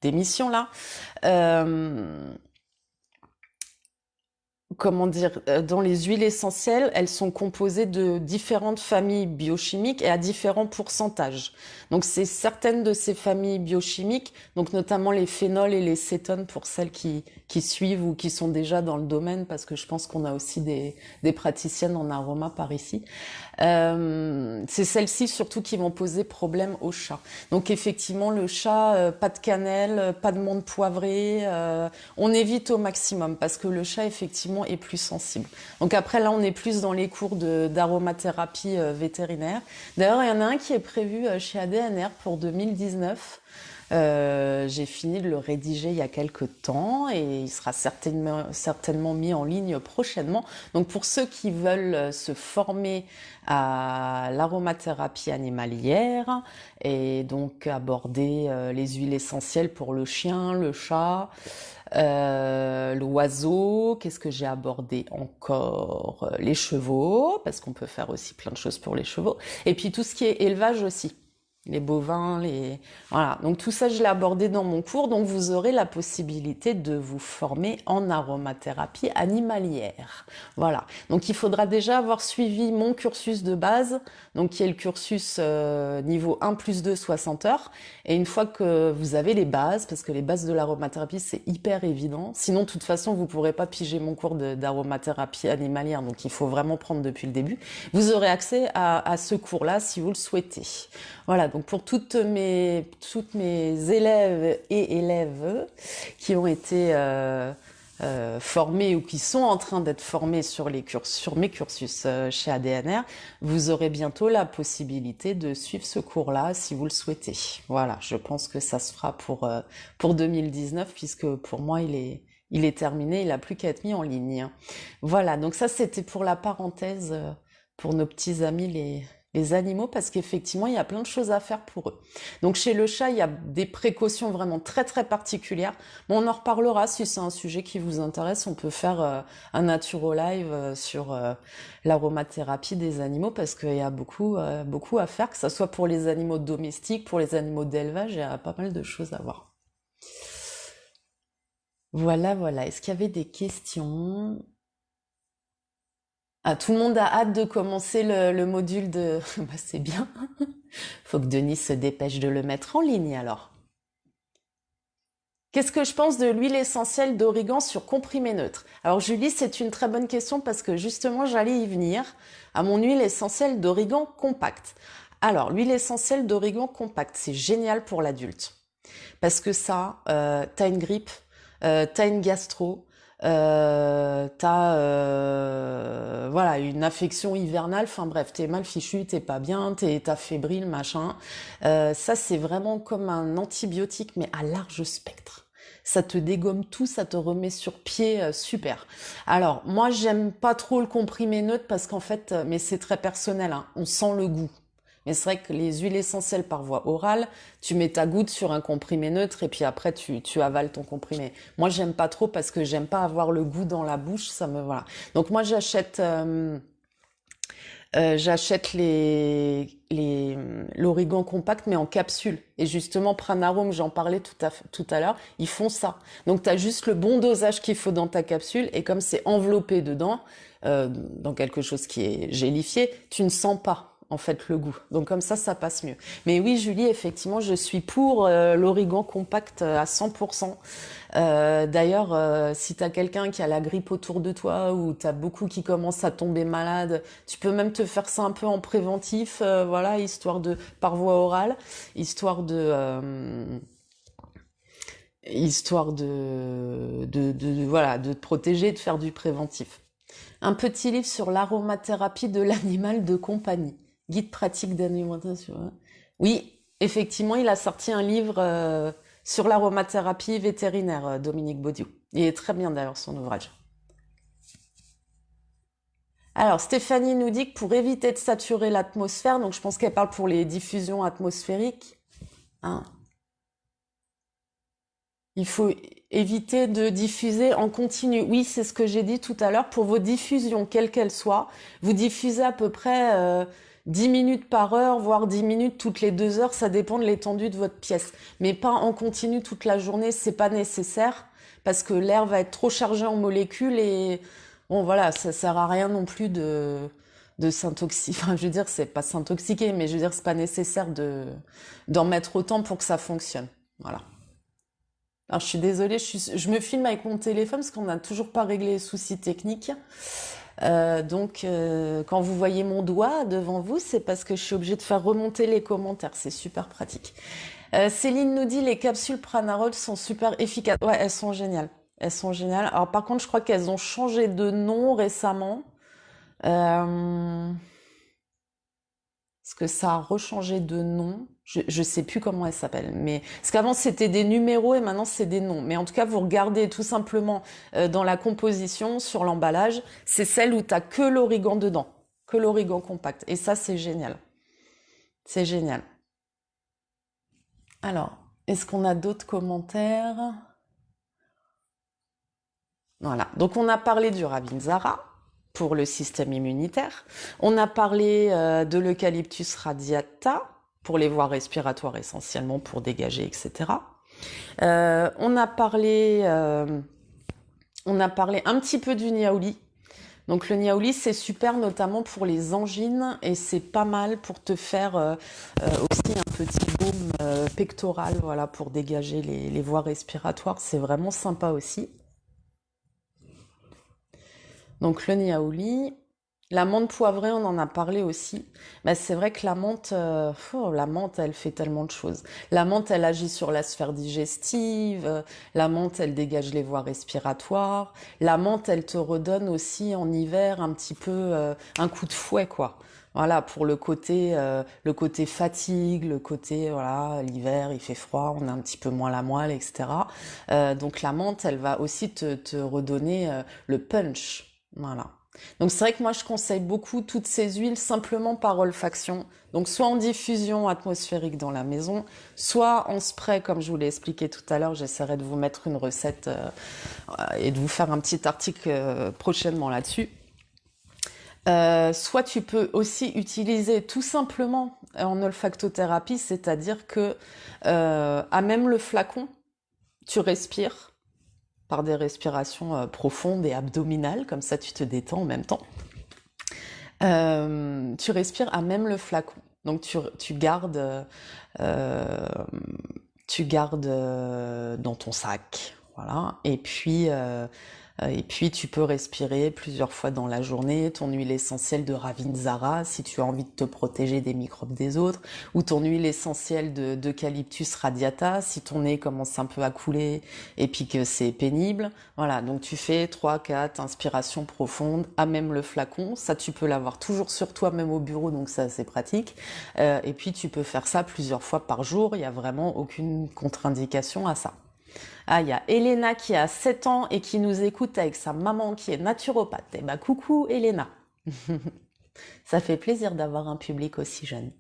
A: d'émission là, euh, comment dire, dans les huiles essentielles, elles sont composées de différentes familles biochimiques et à différents pourcentages. Donc c'est certaines de ces familles biochimiques, donc notamment les phénols et les cétones pour celles qui suivent ou qui sont déjà dans le domaine, parce que je pense qu'on a aussi des praticiennes en aroma par ici. C'est celles-ci surtout qui vont poser problème au chat. Donc effectivement, le chat, pas de cannelle, pas de menthe poivrée, on évite au maximum parce que le chat effectivement est plus sensible. Donc après là, on est plus dans les cours d'aromathérapie vétérinaire. D'ailleurs, il y en a un qui est prévu chez ADNR pour 2019. J'ai fini de le rédiger il y a quelques temps et il sera certainement mis en ligne prochainement. Donc pour ceux qui veulent se former à l'aromathérapie animalière et donc aborder les huiles essentielles pour le chien, le chat, l'oiseau, qu'est-ce que j'ai abordé encore? Les chevaux, parce qu'on peut faire aussi plein de choses pour les chevaux. Et puis tout ce qui est élevage aussi. les bovins, voilà. Donc tout ça, je l'ai abordé dans mon cours. Donc vous aurez la possibilité de vous former en aromathérapie animalière. Voilà. Donc il faudra déjà avoir suivi mon cursus de base, donc qui est le cursus niveau 1 plus 2, 60 heures. Et une fois que vous avez les bases, parce que les bases de l'aromathérapie, c'est hyper évident. Sinon, de toute façon, vous pourrez pas piger mon cours d'aromathérapie animalière. Donc il faut vraiment prendre depuis le début. Vous aurez accès à ce cours-là si vous le souhaitez. Voilà, donc pour toutes mes élèves et élèves qui ont été formés ou qui sont en train d'être formés sur mes cursus chez ADNR, vous aurez bientôt la possibilité de suivre ce cours-là si vous le souhaitez. Voilà, je pense que ça se fera pour 2019 puisque pour moi il est terminé, il n'a plus qu'à être mis en ligne. Voilà, donc ça c'était pour la parenthèse pour nos petits amis les animaux, parce qu'effectivement, il y a plein de choses à faire pour eux. Donc chez le chat, il y a des précautions vraiment très très particulières. Bon, on en reparlera si c'est un sujet qui vous intéresse. On peut faire un Naturo Live sur l'aromathérapie des animaux, parce qu'il y a beaucoup à faire, que ce soit pour les animaux domestiques, pour les animaux d'élevage, il y a pas mal de choses à voir. Voilà, voilà. Est-ce qu'il y avait des questions? Ah, tout le monde a hâte de commencer le module de... Bah, c'est bien. Faut que Denis se dépêche de le mettre en ligne alors. Qu'est-ce que je pense de l'huile essentielle d'origan sur comprimé neutre? Alors Julie, c'est une très bonne question parce que justement j'allais y venir à mon huile essentielle d'origan compact. Alors l'huile essentielle d'origan compact, c'est génial pour l'adulte parce que ça, t'as une grippe, t'as une gastro, voilà, une affection hivernale, enfin bref, t'es mal fichu, t'es pas bien, t'as fébrile, machin. Ça c'est vraiment comme un antibiotique mais à large spectre. Ça te dégomme tout, ça te remet sur pied, super. Alors moi j'aime pas trop le comprimé neutre parce qu'en fait, mais c'est très personnel, hein, on sent le goût. Mais c'est vrai que les huiles essentielles par voie orale, tu mets ta goutte sur un comprimé neutre et puis après tu avales ton comprimé. Moi j'aime pas trop parce que j'aime pas avoir le goût dans la bouche, ça me voilà. Donc moi j'achète l'origan compact mais en capsule. Et justement Pranarome, j'en parlais tout à l'heure, ils font ça. Donc tu as juste le bon dosage qu'il faut dans ta capsule et comme c'est enveloppé dedans, dans quelque chose qui est gélifié, tu ne sens pas en fait le goût. Donc comme ça passe mieux. Mais oui, Julie, effectivement, je suis pour l'origan compact à 100%. D'ailleurs, si t'as quelqu'un qui a la grippe autour de toi ou t'as beaucoup qui commencent à tomber malade, tu peux même te faire ça un peu en préventif, voilà, histoire de par voie orale, histoire de voilà, de te protéger, de faire du préventif. Un petit livre sur l'aromathérapie de l'animal de compagnie. Guide pratique d'alimentation. Oui, effectivement, il a sorti un livre sur l'aromathérapie vétérinaire, Dominique Baudiou. Il est très bien d'ailleurs son ouvrage. Alors, Stéphanie nous dit que pour éviter de saturer l'atmosphère, donc je pense qu'elle parle pour les diffusions atmosphériques, hein, il faut éviter de diffuser en continu. Oui, c'est ce que j'ai dit tout à l'heure. Pour vos diffusions, quelles qu'elles soient, vous diffusez à peu près 10 minutes par heure, voire 10 minutes toutes les 2 heures. Ça dépend de l'étendue de votre pièce. Mais pas en continu toute la journée, c'est pas nécessaire parce que l'air va être trop chargé en molécules et bon voilà, ça sert à rien non plus de s'intoxiquer. Enfin, je veux dire, c'est pas s'intoxiquer, mais je veux dire, c'est pas nécessaire d'en mettre autant pour que ça fonctionne. Voilà. Alors, je suis désolée, je me filme avec mon téléphone parce qu'on n'a toujours pas réglé les soucis techniques. Donc, quand vous voyez mon doigt devant vous, c'est parce que je suis obligée de faire remonter les commentaires. C'est super pratique. Céline nous dit les capsules Pranarol sont super efficaces. Ouais, elles sont géniales. Elles sont géniales. Alors, par contre, je crois qu'elles ont changé de nom récemment. Est-ce que ça a rechangé de nom? Je sais plus comment elle s'appelle, mais parce qu'avant c'était des numéros et maintenant c'est des noms. Mais en tout cas, vous regardez tout simplement dans la composition sur l'emballage, c'est celle où t'as que l'origan dedans, que l'origan compact. Et ça, c'est génial. C'est génial. Alors, est-ce qu'on a d'autres commentaires? Voilà. Donc on a parlé du Ravinzara pour le système immunitaire. On a parlé de l'Eucalyptus radiata pour les voies respiratoires essentiellement, pour dégager, etc. On a parlé un petit peu du niaouli. Donc le niaouli, c'est super notamment pour les angines et c'est pas mal pour te faire aussi un petit baume pectoral, voilà, pour dégager les voies respiratoires. C'est vraiment sympa aussi. Donc le niaouli. La menthe poivrée, on en a parlé aussi. Bah, c'est vrai que la menthe, elle fait tellement de choses. La menthe, elle agit sur la sphère digestive. La menthe, elle dégage les voies respiratoires. La menthe, elle te redonne aussi en hiver un petit peu un coup de fouet, quoi. Voilà, pour le côté fatigue, le côté, voilà, l'hiver, il fait froid, on a un petit peu moins la moelle, etc. Donc la menthe, elle va aussi te redonner le punch. Voilà. Donc c'est vrai que moi je conseille beaucoup toutes ces huiles simplement par olfaction. Donc soit en diffusion atmosphérique dans la maison, soit en spray comme je vous l'ai expliqué tout à l'heure. J'essaierai de vous mettre une recette et de vous faire un petit article prochainement là-dessus. Soit tu peux aussi utiliser tout simplement en olfactothérapie, c'est-à-dire que à même le flacon, tu respires par des respirations profondes et abdominales, comme ça tu te détends en même temps. Tu respires à même le flacon. Donc tu gardes, euh, dans ton sac, voilà. Et puis tu peux respirer plusieurs fois dans la journée ton huile essentielle de Ravintsara si tu as envie de te protéger des microbes des autres, ou ton huile essentielle d'eucalyptus radiata si ton nez commence un peu à couler et puis que c'est pénible. Voilà, donc tu fais 3-4 inspirations profondes à même le flacon. Ça, tu peux l'avoir toujours sur toi, même au bureau, donc ça c'est pratique. Et puis tu peux faire ça plusieurs fois par jour. Il n'y a vraiment aucune contre-indication à ça. Ah, il y a Elena qui a 7 ans et qui nous écoute avec sa maman qui est naturopathe. Eh ben, coucou Elena. Ça fait plaisir d'avoir un public aussi jeune.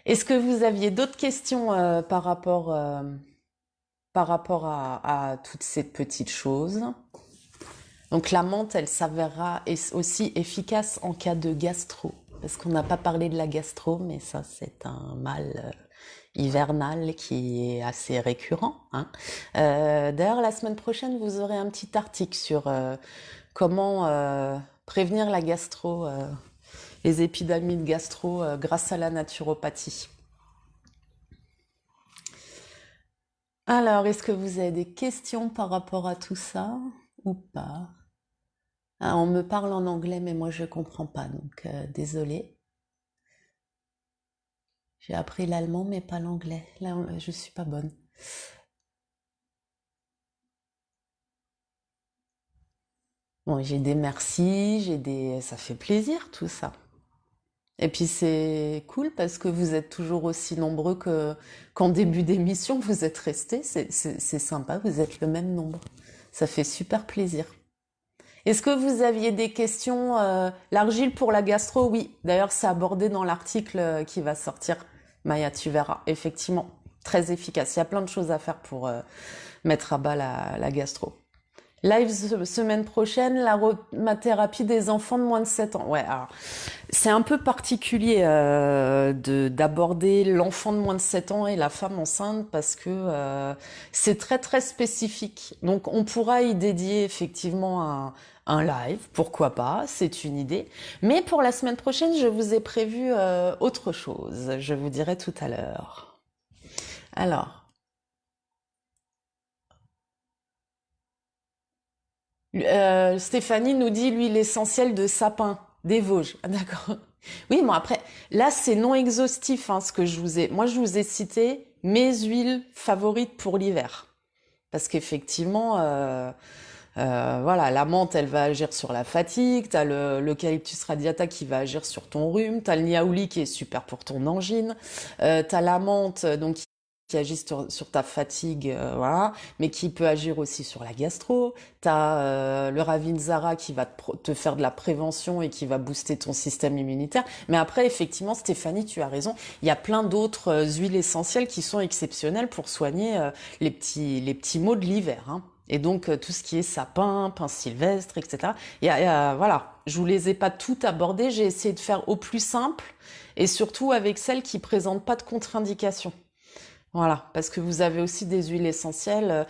A: Est-ce que vous aviez d'autres questions par rapport à toutes ces petites choses? Donc la menthe, elle s'avérera aussi efficace en cas de gastro. Parce qu'on n'a pas parlé de la gastro, mais ça c'est un mal hivernal qui est assez récurrent, hein. D'ailleurs, la semaine prochaine, vous aurez un petit article sur comment prévenir la gastro, les épidémies de gastro grâce à la naturopathie. Alors, est-ce que vous avez des questions par rapport à tout ça ou pas? Ah, on me parle en anglais, mais moi je comprends pas, donc désolée. J'ai appris l'allemand, mais pas l'anglais. Là, je suis pas bonne. Bon, j'ai des merci, ça fait plaisir tout ça. Et puis c'est cool parce que vous êtes toujours aussi nombreux qu'en début d'émission, vous êtes restés. C'est sympa, vous êtes le même nombre. Ça fait super plaisir. Est-ce que vous aviez des questions? L'argile pour la gastro, oui. D'ailleurs, c'est abordé dans l'article qui va sortir. Maya, tu verras. Effectivement, très efficace. Il y a plein de choses à faire pour mettre à bas la gastro. Live semaine prochaine, l'aromathérapie des enfants de moins de 7 ans. Ouais, alors, c'est un peu particulier d'aborder l'enfant de moins de 7 ans et la femme enceinte parce que c'est très très spécifique. Donc on pourra y dédier effectivement un live, pourquoi pas, c'est une idée. Mais pour la semaine prochaine, je vous ai prévu autre chose. Je vous dirai tout à l'heure. Alors. Stéphanie nous dit l'huile essentielle de sapin des Vosges. Ah, d'accord. Oui, bon après, là c'est non exhaustif hein, ce que je vous ai. Moi, je vous ai cité mes huiles favorites pour l'hiver, parce qu'effectivement, voilà, la menthe, elle va agir sur la fatigue. T'as l'eucalyptus radiata qui va agir sur ton rhume. T'as le niaouli qui est super pour ton angine. T'as la menthe, donc qui agit sur ta fatigue, voilà, mais qui peut agir aussi sur la gastro. T'as le Ravintsara qui va te faire de la prévention et qui va booster ton système immunitaire. Mais après, effectivement, Stéphanie, tu as raison, il y a plein d'autres huiles essentielles qui sont exceptionnelles pour soigner les petits maux de l'hiver, hein. Et donc, tout ce qui est sapin, pin sylvestre, etc. Voilà, je vous les ai pas toutes abordées. J'ai essayé de faire au plus simple et surtout avec celles qui présentent pas de contre-indications. Voilà, parce que vous avez aussi des huiles essentielles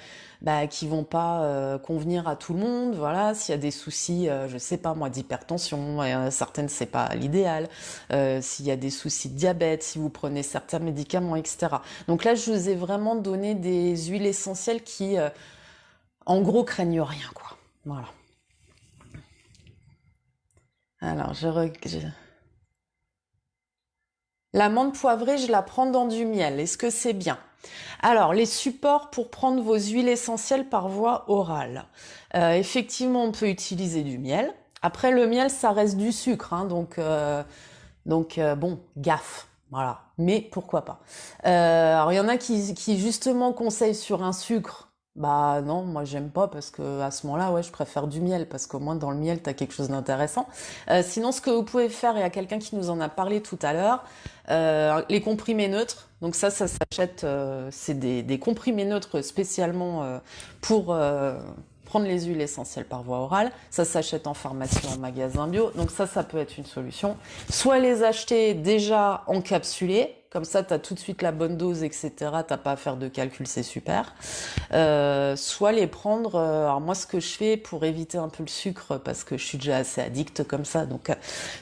A: qui vont pas convenir à tout le monde. Voilà, s'il y a des soucis, je sais pas moi, d'hypertension, certaines c'est pas l'idéal. S'il y a des soucis de diabète, si vous prenez certains médicaments, etc. Donc là, je vous ai vraiment donné des huiles essentielles qui, en gros, craignent rien, quoi. Voilà. Alors, l'amande poivrée, je la prends dans du miel. Est-ce que c'est bien? Alors, les supports pour prendre vos huiles essentielles par voie orale. Effectivement, on peut utiliser du miel. Après, le miel, ça reste du sucre, hein, donc bon, gaffe. Voilà. Mais pourquoi pas. Alors, il y en a qui justement conseillent sur un sucre. Bah non, moi j'aime pas parce que à ce moment-là, ouais, je préfère du miel parce qu'au moins dans le miel, t'as quelque chose d'intéressant. Sinon, ce que vous pouvez faire, il y a quelqu'un qui nous en a parlé tout à l'heure, les comprimés neutres. Donc ça s'achète, c'est des comprimés neutres spécialement pour prendre les huiles essentielles par voie orale. Ça s'achète en pharmacie, en magasin bio. Donc ça peut être une solution. Soit les acheter déjà encapsulés, comme ça tu as tout de suite la bonne dose, etc. T'as pas à faire de calcul, c'est super. Soit les prendre. Alors moi, ce que je fais pour éviter un peu le sucre, parce que je suis déjà assez addict comme ça, donc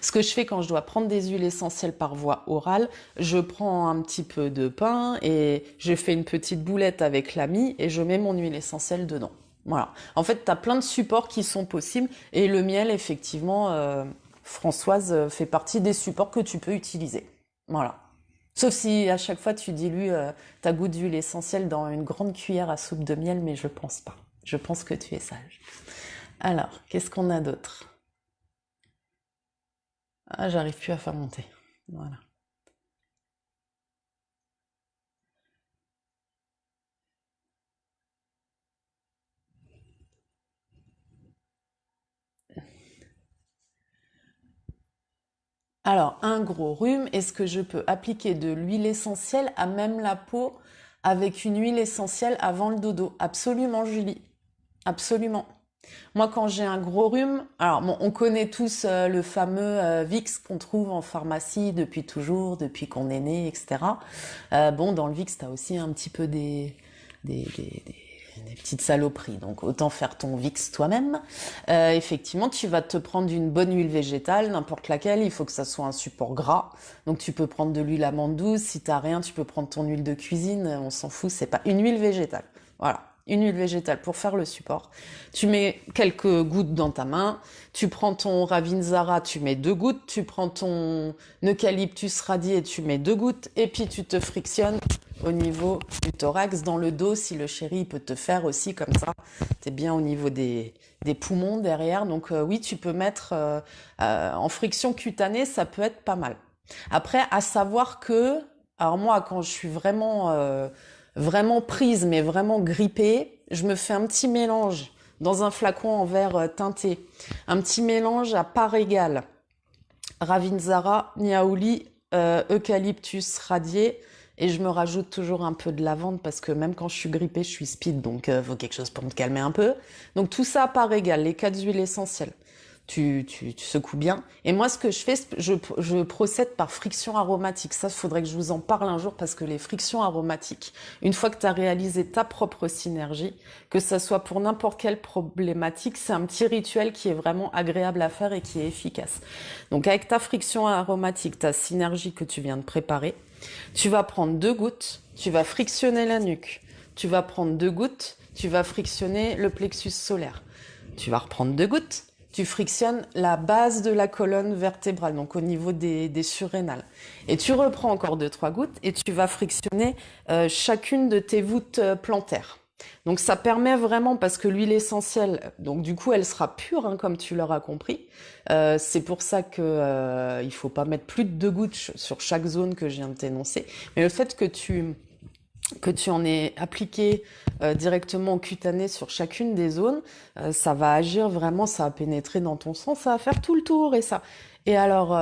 A: ce que je fais quand je dois prendre des huiles essentielles par voie orale, je prends un petit peu de pain et je fais une petite boulette avec la mie et je mets mon huile essentielle dedans. Voilà. En fait, tu as plein de supports qui sont possibles et le miel, effectivement, Françoise, fait partie des supports que tu peux utiliser. Voilà. Sauf si à chaque fois tu dilues ta goutte d'huile essentielle dans une grande cuillère à soupe de miel, mais je pense pas. Je pense que tu es sage. Alors, qu'est-ce qu'on a d'autre? Ah, j'arrive plus à faire monter. Voilà. Alors, un gros rhume, est-ce que je peux appliquer de l'huile essentielle à même la peau avec une huile essentielle avant le dodo? Absolument, Julie. Absolument. Moi, quand j'ai un gros rhume, alors bon, on connaît tous le fameux Vicks qu'on trouve en pharmacie depuis toujours, depuis qu'on est né, etc. Bon, dans le Vicks, t'as aussi un petit peu des, des, des- des petites saloperies. Donc, autant faire ton Vicks toi-même. Effectivement, tu vas te prendre une bonne huile végétale, n'importe laquelle. Il faut que ça soit un support gras. Donc, tu peux prendre de l'huile amande douce. Si t'as rien, tu peux prendre ton huile de cuisine. On s'en fout, c'est pas une huile végétale. Voilà. Une huile végétale pour faire le support. Tu mets quelques gouttes dans ta main. Tu prends ton Ravinzara, tu mets 2 gouttes. Tu prends ton eucalyptus radié, tu mets 2 gouttes. Et puis tu te frictionnes au niveau du thorax, dans le dos, si le chéri peut te faire aussi comme ça. T'es bien au niveau des poumons derrière. Donc oui, tu peux mettre en friction cutanée, ça peut être pas mal. Après, à savoir que, alors moi, quand je suis vraiment prise, mais vraiment grippée, je me fais un petit mélange dans un flacon en verre teinté. Un petit mélange à part égale. Ravinzara, Niaouli, eucalyptus radié. Et je me rajoute toujours un peu de lavande parce que même quand je suis grippée, je suis speed, donc faut quelque chose pour me calmer un peu. Donc tout ça à part égale, les 4 huiles essentielles. Tu secoues bien. Et moi, ce que je fais, je procède par friction aromatique. Ça, il faudrait que je vous en parle un jour parce que les frictions aromatiques, une fois que tu as réalisé ta propre synergie, que ça soit pour n'importe quelle problématique, c'est un petit rituel qui est vraiment agréable à faire et qui est efficace. Donc avec ta friction aromatique, ta synergie que tu viens de préparer, tu vas prendre 2 gouttes, tu vas frictionner la nuque. Tu vas prendre 2 gouttes, tu vas frictionner le plexus solaire. Tu vas reprendre 2 gouttes, tu frictionnes la base de la colonne vertébrale, donc au niveau des surrénales. Et tu reprends encore 2, 3 gouttes et tu vas frictionner chacune de tes voûtes plantaires. Donc ça permet vraiment, parce que l'huile essentielle, donc du coup elle sera pure, hein, comme tu l'auras compris. C'est pour ça que il faut pas mettre plus de 2 gouttes sur chaque zone que je viens de t'énoncer. Mais le fait que tu en aies appliqué directement cutané sur chacune des zones, ça va agir vraiment, ça va pénétrer dans ton sang, ça va faire tout le tour et ça. Et alors,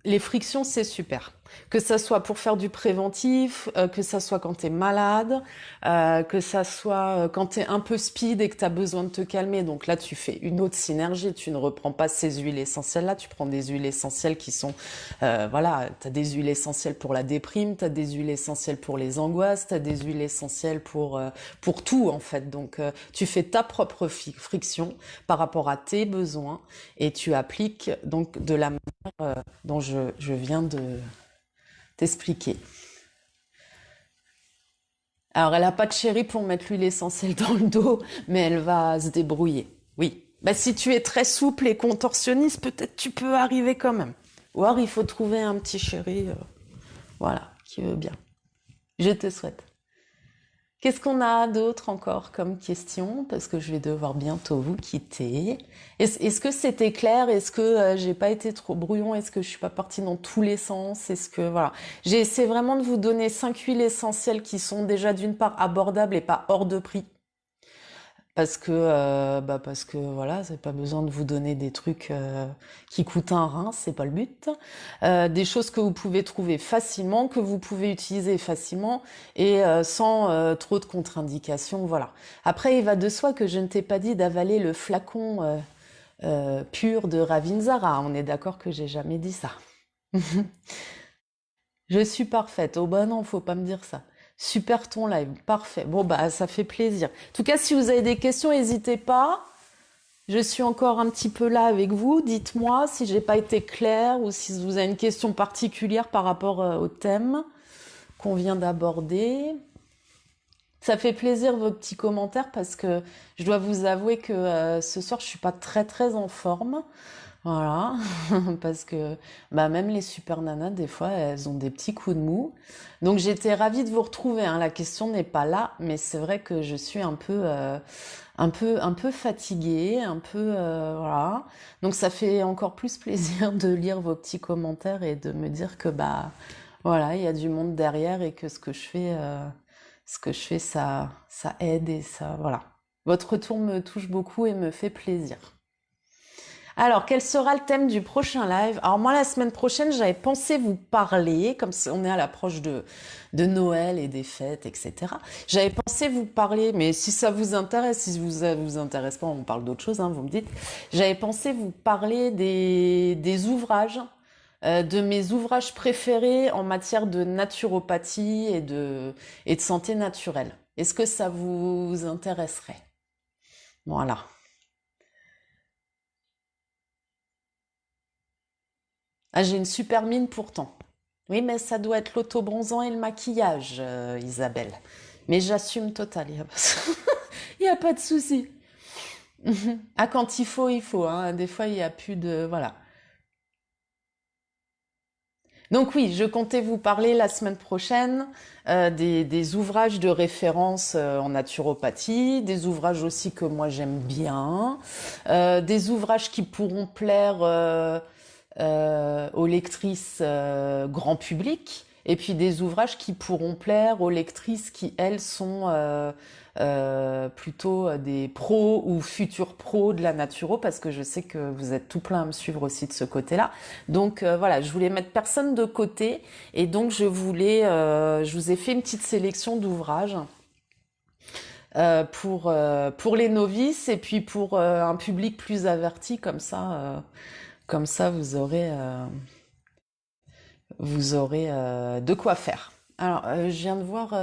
A: les frictions, c'est super. Que ça soit pour faire du préventif, que ça soit quand t'es malade, que ça soit quand t'es un peu speed et que t'as besoin de te calmer. Donc là, tu fais une autre synergie. Tu ne reprends pas ces huiles essentielles-là. Tu prends des huiles essentielles qui sont, voilà, t'as des huiles essentielles pour la déprime, t'as des huiles essentielles pour les angoisses, t'as des huiles essentielles pour tout en fait. Donc tu fais ta propre friction par rapport à tes besoins et tu appliques donc de la manière dont je viens de t'expliquer. Alors, elle a pas de chéri pour mettre l'huile essentielle dans le dos, mais elle va se débrouiller. Oui. Bah, si tu es très souple et contorsionniste, peut-être tu peux arriver quand même. Ou alors, il faut trouver un petit chéri, voilà, qui veut bien. Je te souhaite. Qu'est-ce qu'on a d'autre encore comme question? Parce que je vais devoir bientôt vous quitter. Est-ce que c'était clair? Est-ce que j'ai pas été trop brouillon? Est-ce que je suis pas partie dans tous les sens? Est-ce que voilà, j'ai essayé vraiment de vous donner 5 huiles essentielles qui sont déjà d'une part abordables et pas hors de prix. Parce que voilà, c'est pas besoin de vous donner des trucs qui coûtent un rein, c'est pas le but. Des choses que vous pouvez trouver facilement, que vous pouvez utiliser facilement et sans trop de contre-indications, voilà. Après, il va de soi que je ne t'ai pas dit d'avaler le flacon pur de Ravinzara. On est d'accord que j'ai jamais dit ça. Je suis parfaite. Oh bah non, faut pas me dire ça. Super ton live, parfait. Bon bah ça fait plaisir. En tout cas, si vous avez des questions, n'hésitez pas. Je suis encore un petit peu là avec vous. Dites-moi si j'ai pas été claire ou si vous avez une question particulière par rapport au thème qu'on vient d'aborder. Ça fait plaisir vos petits commentaires parce que je dois vous avouer que ce soir je suis pas très très en forme. Voilà, parce que bah, même les super nanas, des fois, elles ont des petits coups de mou. Donc j'étais ravie de vous retrouver, hein. La question n'est pas là, mais c'est vrai que je suis un peu fatiguée, un peu voilà. Donc ça fait encore plus plaisir de lire vos petits commentaires et de me dire que bah voilà, il y a du monde derrière et que ce que je fais, ça aide et ça voilà. Votre retour me touche beaucoup et me fait plaisir. Alors, quel sera le thème du prochain live? Alors moi, la semaine prochaine, j'avais pensé vous parler, comme on est à l'approche de Noël et des fêtes, etc. J'avais pensé vous parler, mais si ça vous intéresse, si vous intéresse pas, on parle d'autre chose, hein, vous me dites. J'avais pensé vous parler des ouvrages, de mes ouvrages préférés en matière de naturopathie et de santé naturelle. Est-ce que ça vous intéresserait? Voilà. Ah, j'ai une super mine pourtant. Oui, mais ça doit être l'autobronzant et le maquillage, Isabelle. Mais j'assume total, il n'y a pas, y a pas de souci. Ah, quand il faut, hein. Des fois, il n'y a plus de... Voilà. Donc oui, je comptais vous parler la semaine prochaine des ouvrages de référence en naturopathie, des ouvrages aussi que moi j'aime bien, des ouvrages qui pourront plaire aux lectrices grand public, et puis des ouvrages qui pourront plaire aux lectrices qui, elles, sont plutôt des pros ou futurs pros de la naturo, parce que je sais que vous êtes tout plein à me suivre aussi de ce côté-là. Donc voilà, je voulais mettre personne de côté, et donc je vous ai fait une petite sélection d'ouvrages pour les novices et puis pour un public plus averti, comme ça, vous aurez de quoi faire. Alors, je viens de voir,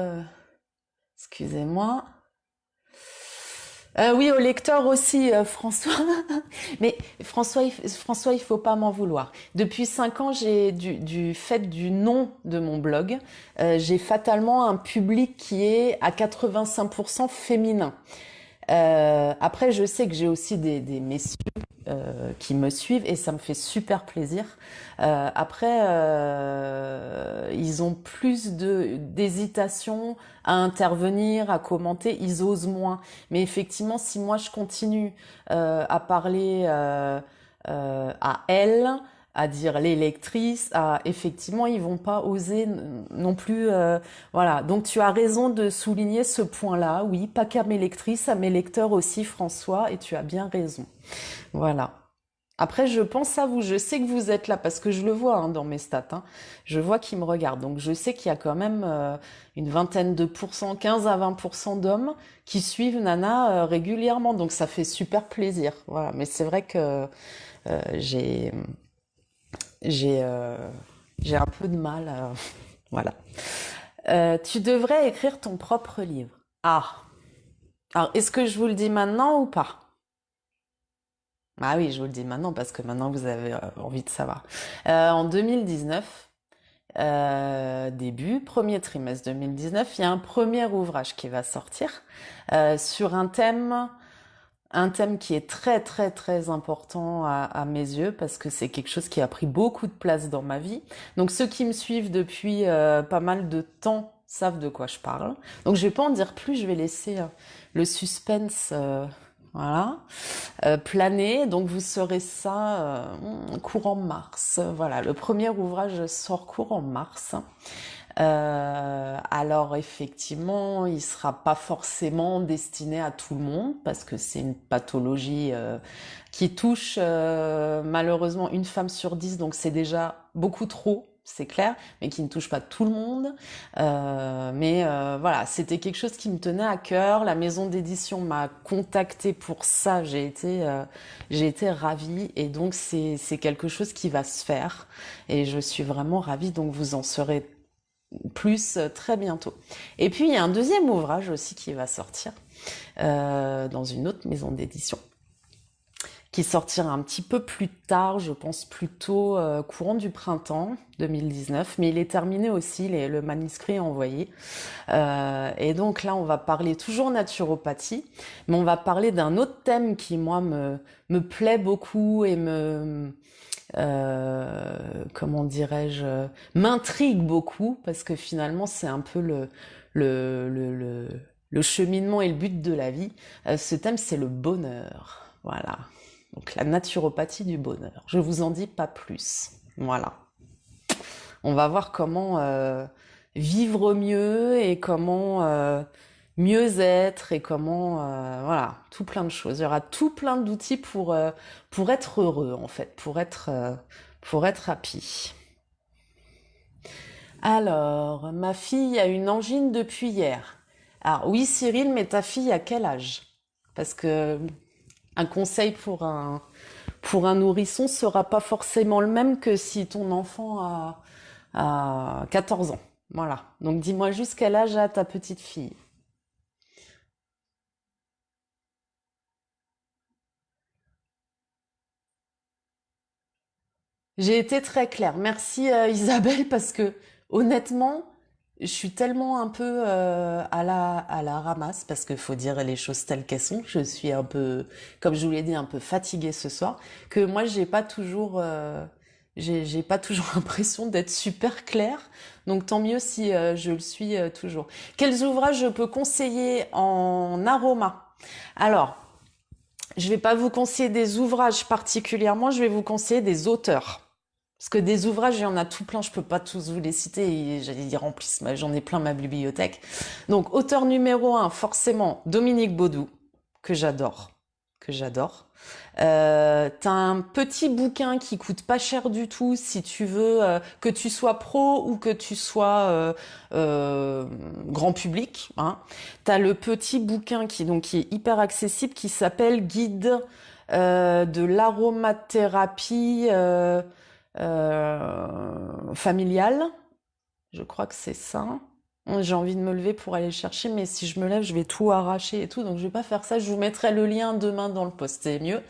A: excusez-moi. Oui, au lecteur aussi, François. Mais François, il faut pas m'en vouloir. Depuis 5 ans, du fait du nom de mon blog, j'ai fatalement un public qui est à 85% féminin. Après, je sais que j'ai aussi des messieurs qui me suivent et ça me fait super plaisir. Après, ils ont plus d'hésitation à intervenir, à commenter, ils osent moins. Mais effectivement, si moi je continue à parler à elles, à dire les lectrices, effectivement, ils vont pas oser non plus. Voilà. Donc tu as raison de souligner ce point-là. Oui, pas qu'à mes lectrices, à mes lecteurs aussi, François, et tu as bien raison. Voilà. Après, je pense à vous. Je sais que vous êtes là parce que je le vois hein, dans mes stats. Hein. Je vois qu'ils me regardent. Donc, je sais qu'il y a quand même une vingtaine de pourcents, 15 à 20% d'hommes qui suivent Nana régulièrement. Donc, ça fait super plaisir. Voilà. Mais c'est vrai que j'ai j'ai euh, j'ai un peu de mal. Voilà. Tu devrais écrire ton propre livre. Ah. Alors, est-ce que je vous le dis maintenant ou pas? Ah oui, je vous le dis maintenant parce que maintenant vous avez envie de savoir. En 2019, début, premier trimestre 2019, il y a un premier ouvrage qui va sortir sur un thème qui est très très très important à mes yeux parce que c'est quelque chose qui a pris beaucoup de place dans ma vie. Donc ceux qui me suivent depuis pas mal de temps savent de quoi je parle. Donc je vais pas en dire plus, je vais laisser le suspense voilà planer. Donc vous saurez ça courant mars. Voilà, le premier ouvrage sort courant mars. Alors effectivement, il sera pas forcément destiné à tout le monde parce que c'est une pathologie qui touche malheureusement une femme sur 10, donc c'est déjà beaucoup trop, c'est clair, mais qui ne touche pas tout le monde. Mais voilà, c'était quelque chose qui me tenait à cœur. La maison d'édition m'a contactée pour ça. J'ai été ravie et donc c'est quelque chose qui va se faire et je suis vraiment ravie. Donc vous en serez plus très bientôt. Et puis il y a un deuxième ouvrage aussi qui va sortir dans une autre maison d'édition, qui sortira un petit peu plus tard, je pense plutôt courant du printemps 2019, mais il est terminé aussi, le manuscrit est envoyé. Et donc là, on va parler toujours naturopathie, mais on va parler d'un autre thème qui, moi, me plaît beaucoup et comment dirais-je, m'intrigue beaucoup parce que finalement c'est un peu le, le, le, le cheminement et le but de la vie. Ce thème c'est le bonheur. Voilà. Donc la naturopathie du bonheur. Je vous en dis pas plus. Voilà. On va voir comment vivre mieux et comment mieux être et comment voilà, tout plein de choses. Il y aura tout plein d'outils pour être heureux en fait, pour être happy. Alors, ma fille a une angine depuis hier. Alors oui Cyril, mais ta fille a quel âge? Parce que un conseil pour un nourrisson sera pas forcément le même que si ton enfant a 14 ans. Voilà. Donc dis-moi juste quel âge a ta petite fille. J'ai été très claire. Merci Isabelle parce que honnêtement, je suis tellement un peu à la ramasse parce qu'il faut dire les choses telles qu'elles sont. Je suis un peu, comme je vous l'ai dit, un peu fatiguée ce soir, que moi j'ai pas toujours l'impression d'être super claire. Donc tant mieux si je le suis toujours. Quels ouvrages je peux conseiller en aroma? Alors, je vais pas vous conseiller des ouvrages particulièrement, je vais vous conseiller des auteurs. Parce que des ouvrages, il y en a tout plein, je peux pas tous vous les citer, ils remplissent, j'en ai plein ma bibliothèque. Donc, auteur numéro un, forcément, Dominique Baudou, que j'adore, que j'adore. T'as un petit bouquin qui coûte pas cher du tout si tu veux que tu sois pro ou que tu sois grand public. Hein. T'as le petit bouquin qui est hyper accessible qui s'appelle Guide de l'aromathérapie familiale. Je crois que c'est ça. J'ai envie de me lever pour aller le chercher, mais si je me lève, je vais tout arracher et tout, donc je vais pas faire ça. Je vous mettrai le lien demain dans le post, c'est mieux.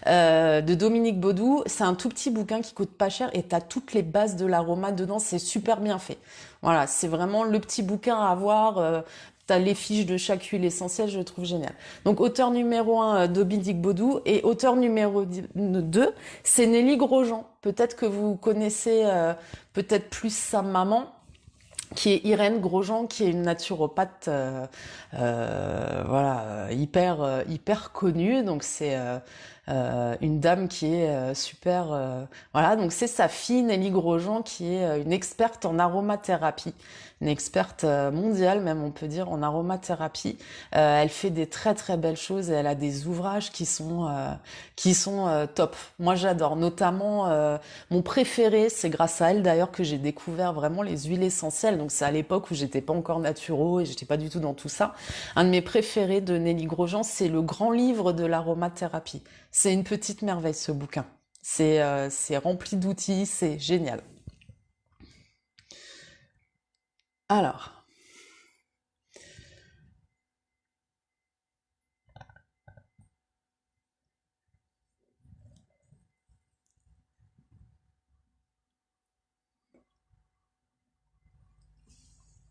A: De Dominique Baudou, c'est un tout petit bouquin qui coûte pas cher et t'as toutes les bases de l'aroma dedans, c'est super bien fait. Voilà, c'est vraiment le petit bouquin à avoir. T'as les fiches de chaque huile essentielle, je le trouve génial. Donc auteur numéro un, Dominique Baudou, et auteur numéro 2, c'est Nelly Grosjean. Peut-être que vous connaissez peut-être plus sa maman, qui est Irène Grosjean, qui est une naturopathe voilà hyper connue. Donc une dame qui est super... voilà, donc c'est sa fille Nelly Grosjean qui est une experte en aromathérapie, une experte mondiale même on peut dire en aromathérapie. Elle fait des très très belles choses et elle a des ouvrages qui sont top. Moi j'adore, notamment mon préféré, c'est grâce à elle d'ailleurs que j'ai découvert vraiment les huiles essentielles. Donc c'est à l'époque où j'étais pas encore naturo et j'étais pas du tout dans tout ça. Un de mes préférés de Nelly Grosjean, c'est le grand livre de l'aromathérapie. C'est une petite merveille ce bouquin. C'est rempli d'outils, c'est génial. Alors,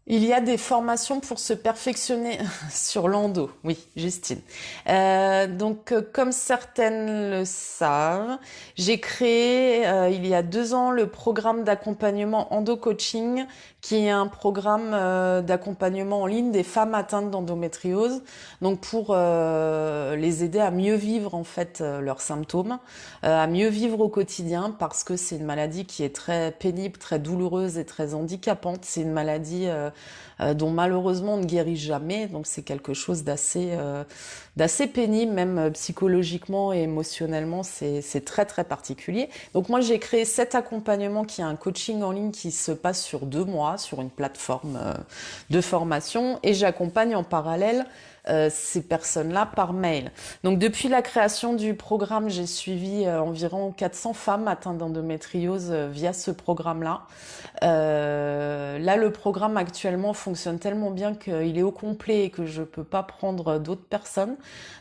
A: il y a des formations pour se perfectionner sur l'endo, oui, Justine. Comme certaines le savent, j'ai créé il y a 2 ans le programme d'accompagnement Endo Coaching, qui est un programme d'accompagnement en ligne des femmes atteintes d'endométriose, donc pour les aider à mieux vivre en fait leurs symptômes, à mieux vivre au quotidien, parce que c'est une maladie qui est très pénible, très douloureuse et très handicapante. C'est une maladie dont malheureusement on ne guérit jamais, donc c'est quelque chose d'assez pénible, même psychologiquement et émotionnellement, c'est très très particulier. Donc moi j'ai créé cet accompagnement qui est un coaching en ligne qui se passe sur 2 mois sur une plateforme de formation, et j'accompagne en parallèle ces personnes-là par mail. Donc depuis la création du programme, j'ai suivi environ 400 femmes atteintes d'endométriose via ce programme-là. Là, le programme actuellement fonctionne tellement bien qu'il est au complet et que je peux pas prendre d'autres personnes.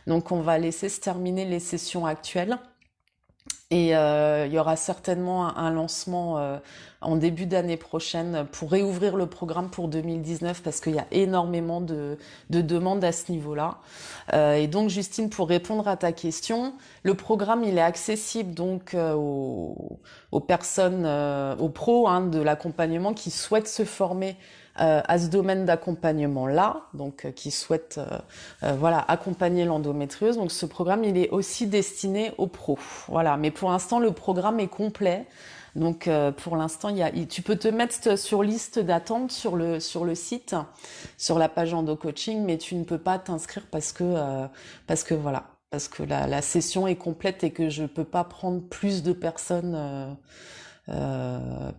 A: Donc on va laisser se terminer les sessions actuelles. Et il y aura certainement un lancement en début d'année prochaine pour réouvrir le programme pour 2019, parce qu'il y a énormément de demandes à ce niveau-là. Et donc Justine, pour répondre à ta question, le programme il est accessible donc aux personnes, aux pros hein, de l'accompagnement qui souhaitent se former à ce domaine d'accompagnement-là, donc qui souhaitent voilà, accompagner l'endométriose. Donc ce programme, il est aussi destiné aux pros. Voilà, mais pour l'instant, le programme est complet. Donc pour l'instant, tu peux te mettre sur liste d'attente sur le site, sur la page Endo Coaching, mais tu ne peux pas t'inscrire parce que voilà, parce que la session est complète et que je peux pas prendre plus de personnes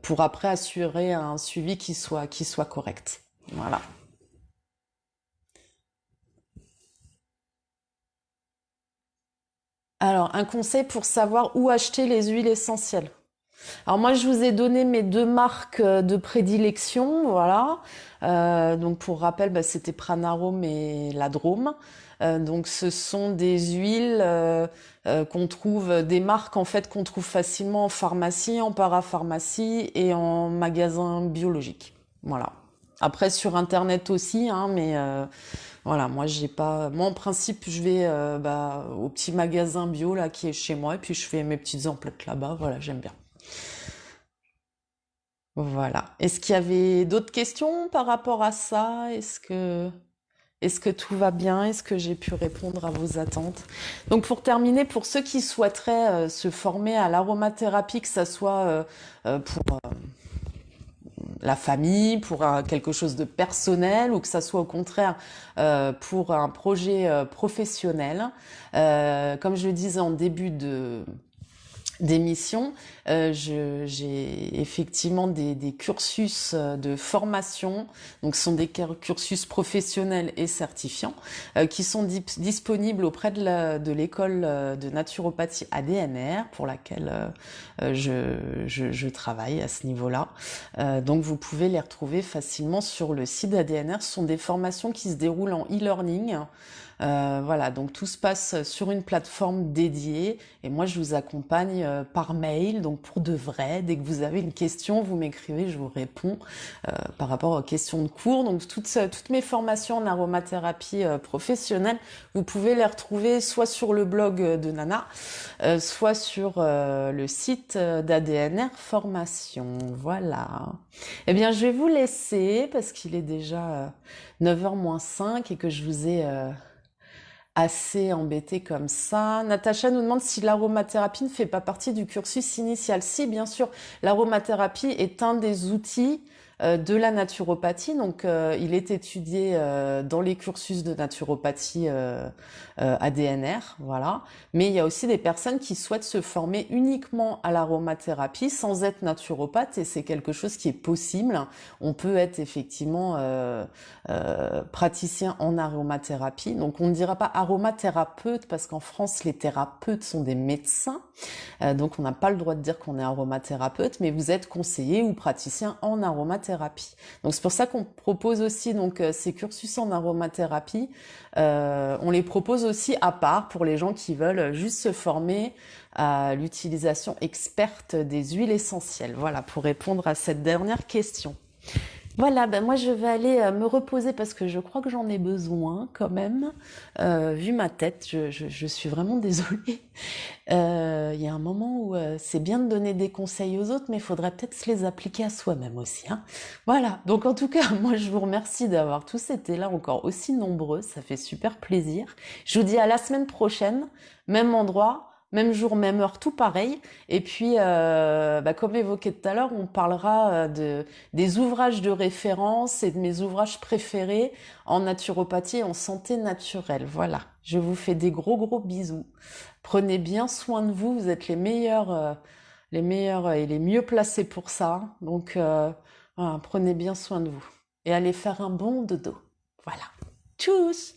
A: pour après assurer un suivi qui soit correct. Voilà. Alors, un conseil pour savoir où acheter les huiles essentielles. Alors moi, je vous ai donné mes 2 marques de prédilection, voilà. Donc pour rappel, bah, c'était Pranarome et la Drôme. Donc ce sont des huiles qu'on trouve, des marques en fait qu'on trouve facilement en pharmacie, en parapharmacie et en magasin biologique. Voilà. Après sur internet aussi, hein, mais voilà, moi j'ai pas. Moi en principe, je vais au petit magasin bio là qui est chez moi et puis je fais mes petites emplettes là-bas. Voilà, j'aime bien. Voilà. Est-ce qu'il y avait d'autres questions par rapport à ça? Est-ce que tout va bien? Est-ce que j'ai pu répondre à vos attentes? Donc pour terminer, pour ceux qui souhaiteraient se former à l'aromathérapie, que ça soit pour la famille, pour quelque chose de personnel, ou que ça soit au contraire pour un projet professionnel, comme je le disais en début d'émission, j'ai effectivement des cursus de formation, donc ce sont des cursus professionnels et certifiants qui sont disponibles auprès de l'école de naturopathie ADNR pour laquelle je travaille à ce niveau-là. Donc vous pouvez les retrouver facilement sur le site d'ADNR. Ce sont des formations qui se déroulent en e-learning. Voilà, donc tout se passe sur une plateforme dédiée et moi je vous accompagne par mail, donc pour de vrai. Dès que vous avez une question, vous m'écrivez, je vous réponds par rapport aux questions de cours. Donc toutes mes formations en aromathérapie professionnelle, vous pouvez les retrouver soit sur le blog de Nana, soit sur le site d'ADNR Formation. Voilà. Eh bien, je vais vous laisser parce qu'il est déjà 9h moins 5 et que je vous ai assez embêté comme ça. Natacha nous demande si l'aromathérapie ne fait pas partie du cursus initial. Si, bien sûr, l'aromathérapie est un des outils de la naturopathie. Donc, il est étudié dans les cursus de naturopathie ADNR, voilà. Mais il y a aussi des personnes qui souhaitent se former uniquement à l'aromathérapie sans être naturopathe, et c'est quelque chose qui est possible. On peut être effectivement praticien en aromathérapie. Donc, on ne dira pas aromathérapeute parce qu'en France, les thérapeutes sont des médecins. Donc on n'a pas le droit de dire qu'on est aromathérapeute, mais vous êtes conseiller ou praticien en aromathérapie. Donc c'est pour ça qu'on propose aussi donc ces cursus en aromathérapie. On les propose aussi à part pour les gens qui veulent juste se former à l'utilisation experte des huiles essentielles. Voilà, pour répondre à cette dernière question. Voilà, ben moi je vais aller me reposer parce que je crois que j'en ai besoin quand même. Vu ma tête, je suis vraiment désolée. Il y a un moment où c'est bien de donner des conseils aux autres, mais il faudrait peut-être se les appliquer à soi-même aussi, hein. Voilà, donc en tout cas, moi je vous remercie d'avoir tous été là encore aussi nombreux, ça fait super plaisir. Je vous dis à la semaine prochaine, même endroit. Même jour, même heure, tout pareil. Et puis, comme évoqué tout à l'heure, on parlera des ouvrages de référence et de mes ouvrages préférés en naturopathie et en santé naturelle. Voilà, je vous fais des gros gros bisous. Prenez bien soin de vous, vous êtes les meilleurs et les mieux placés pour ça. Donc, voilà, prenez bien soin de vous et allez faire un bon dodo. Voilà. Tchuss!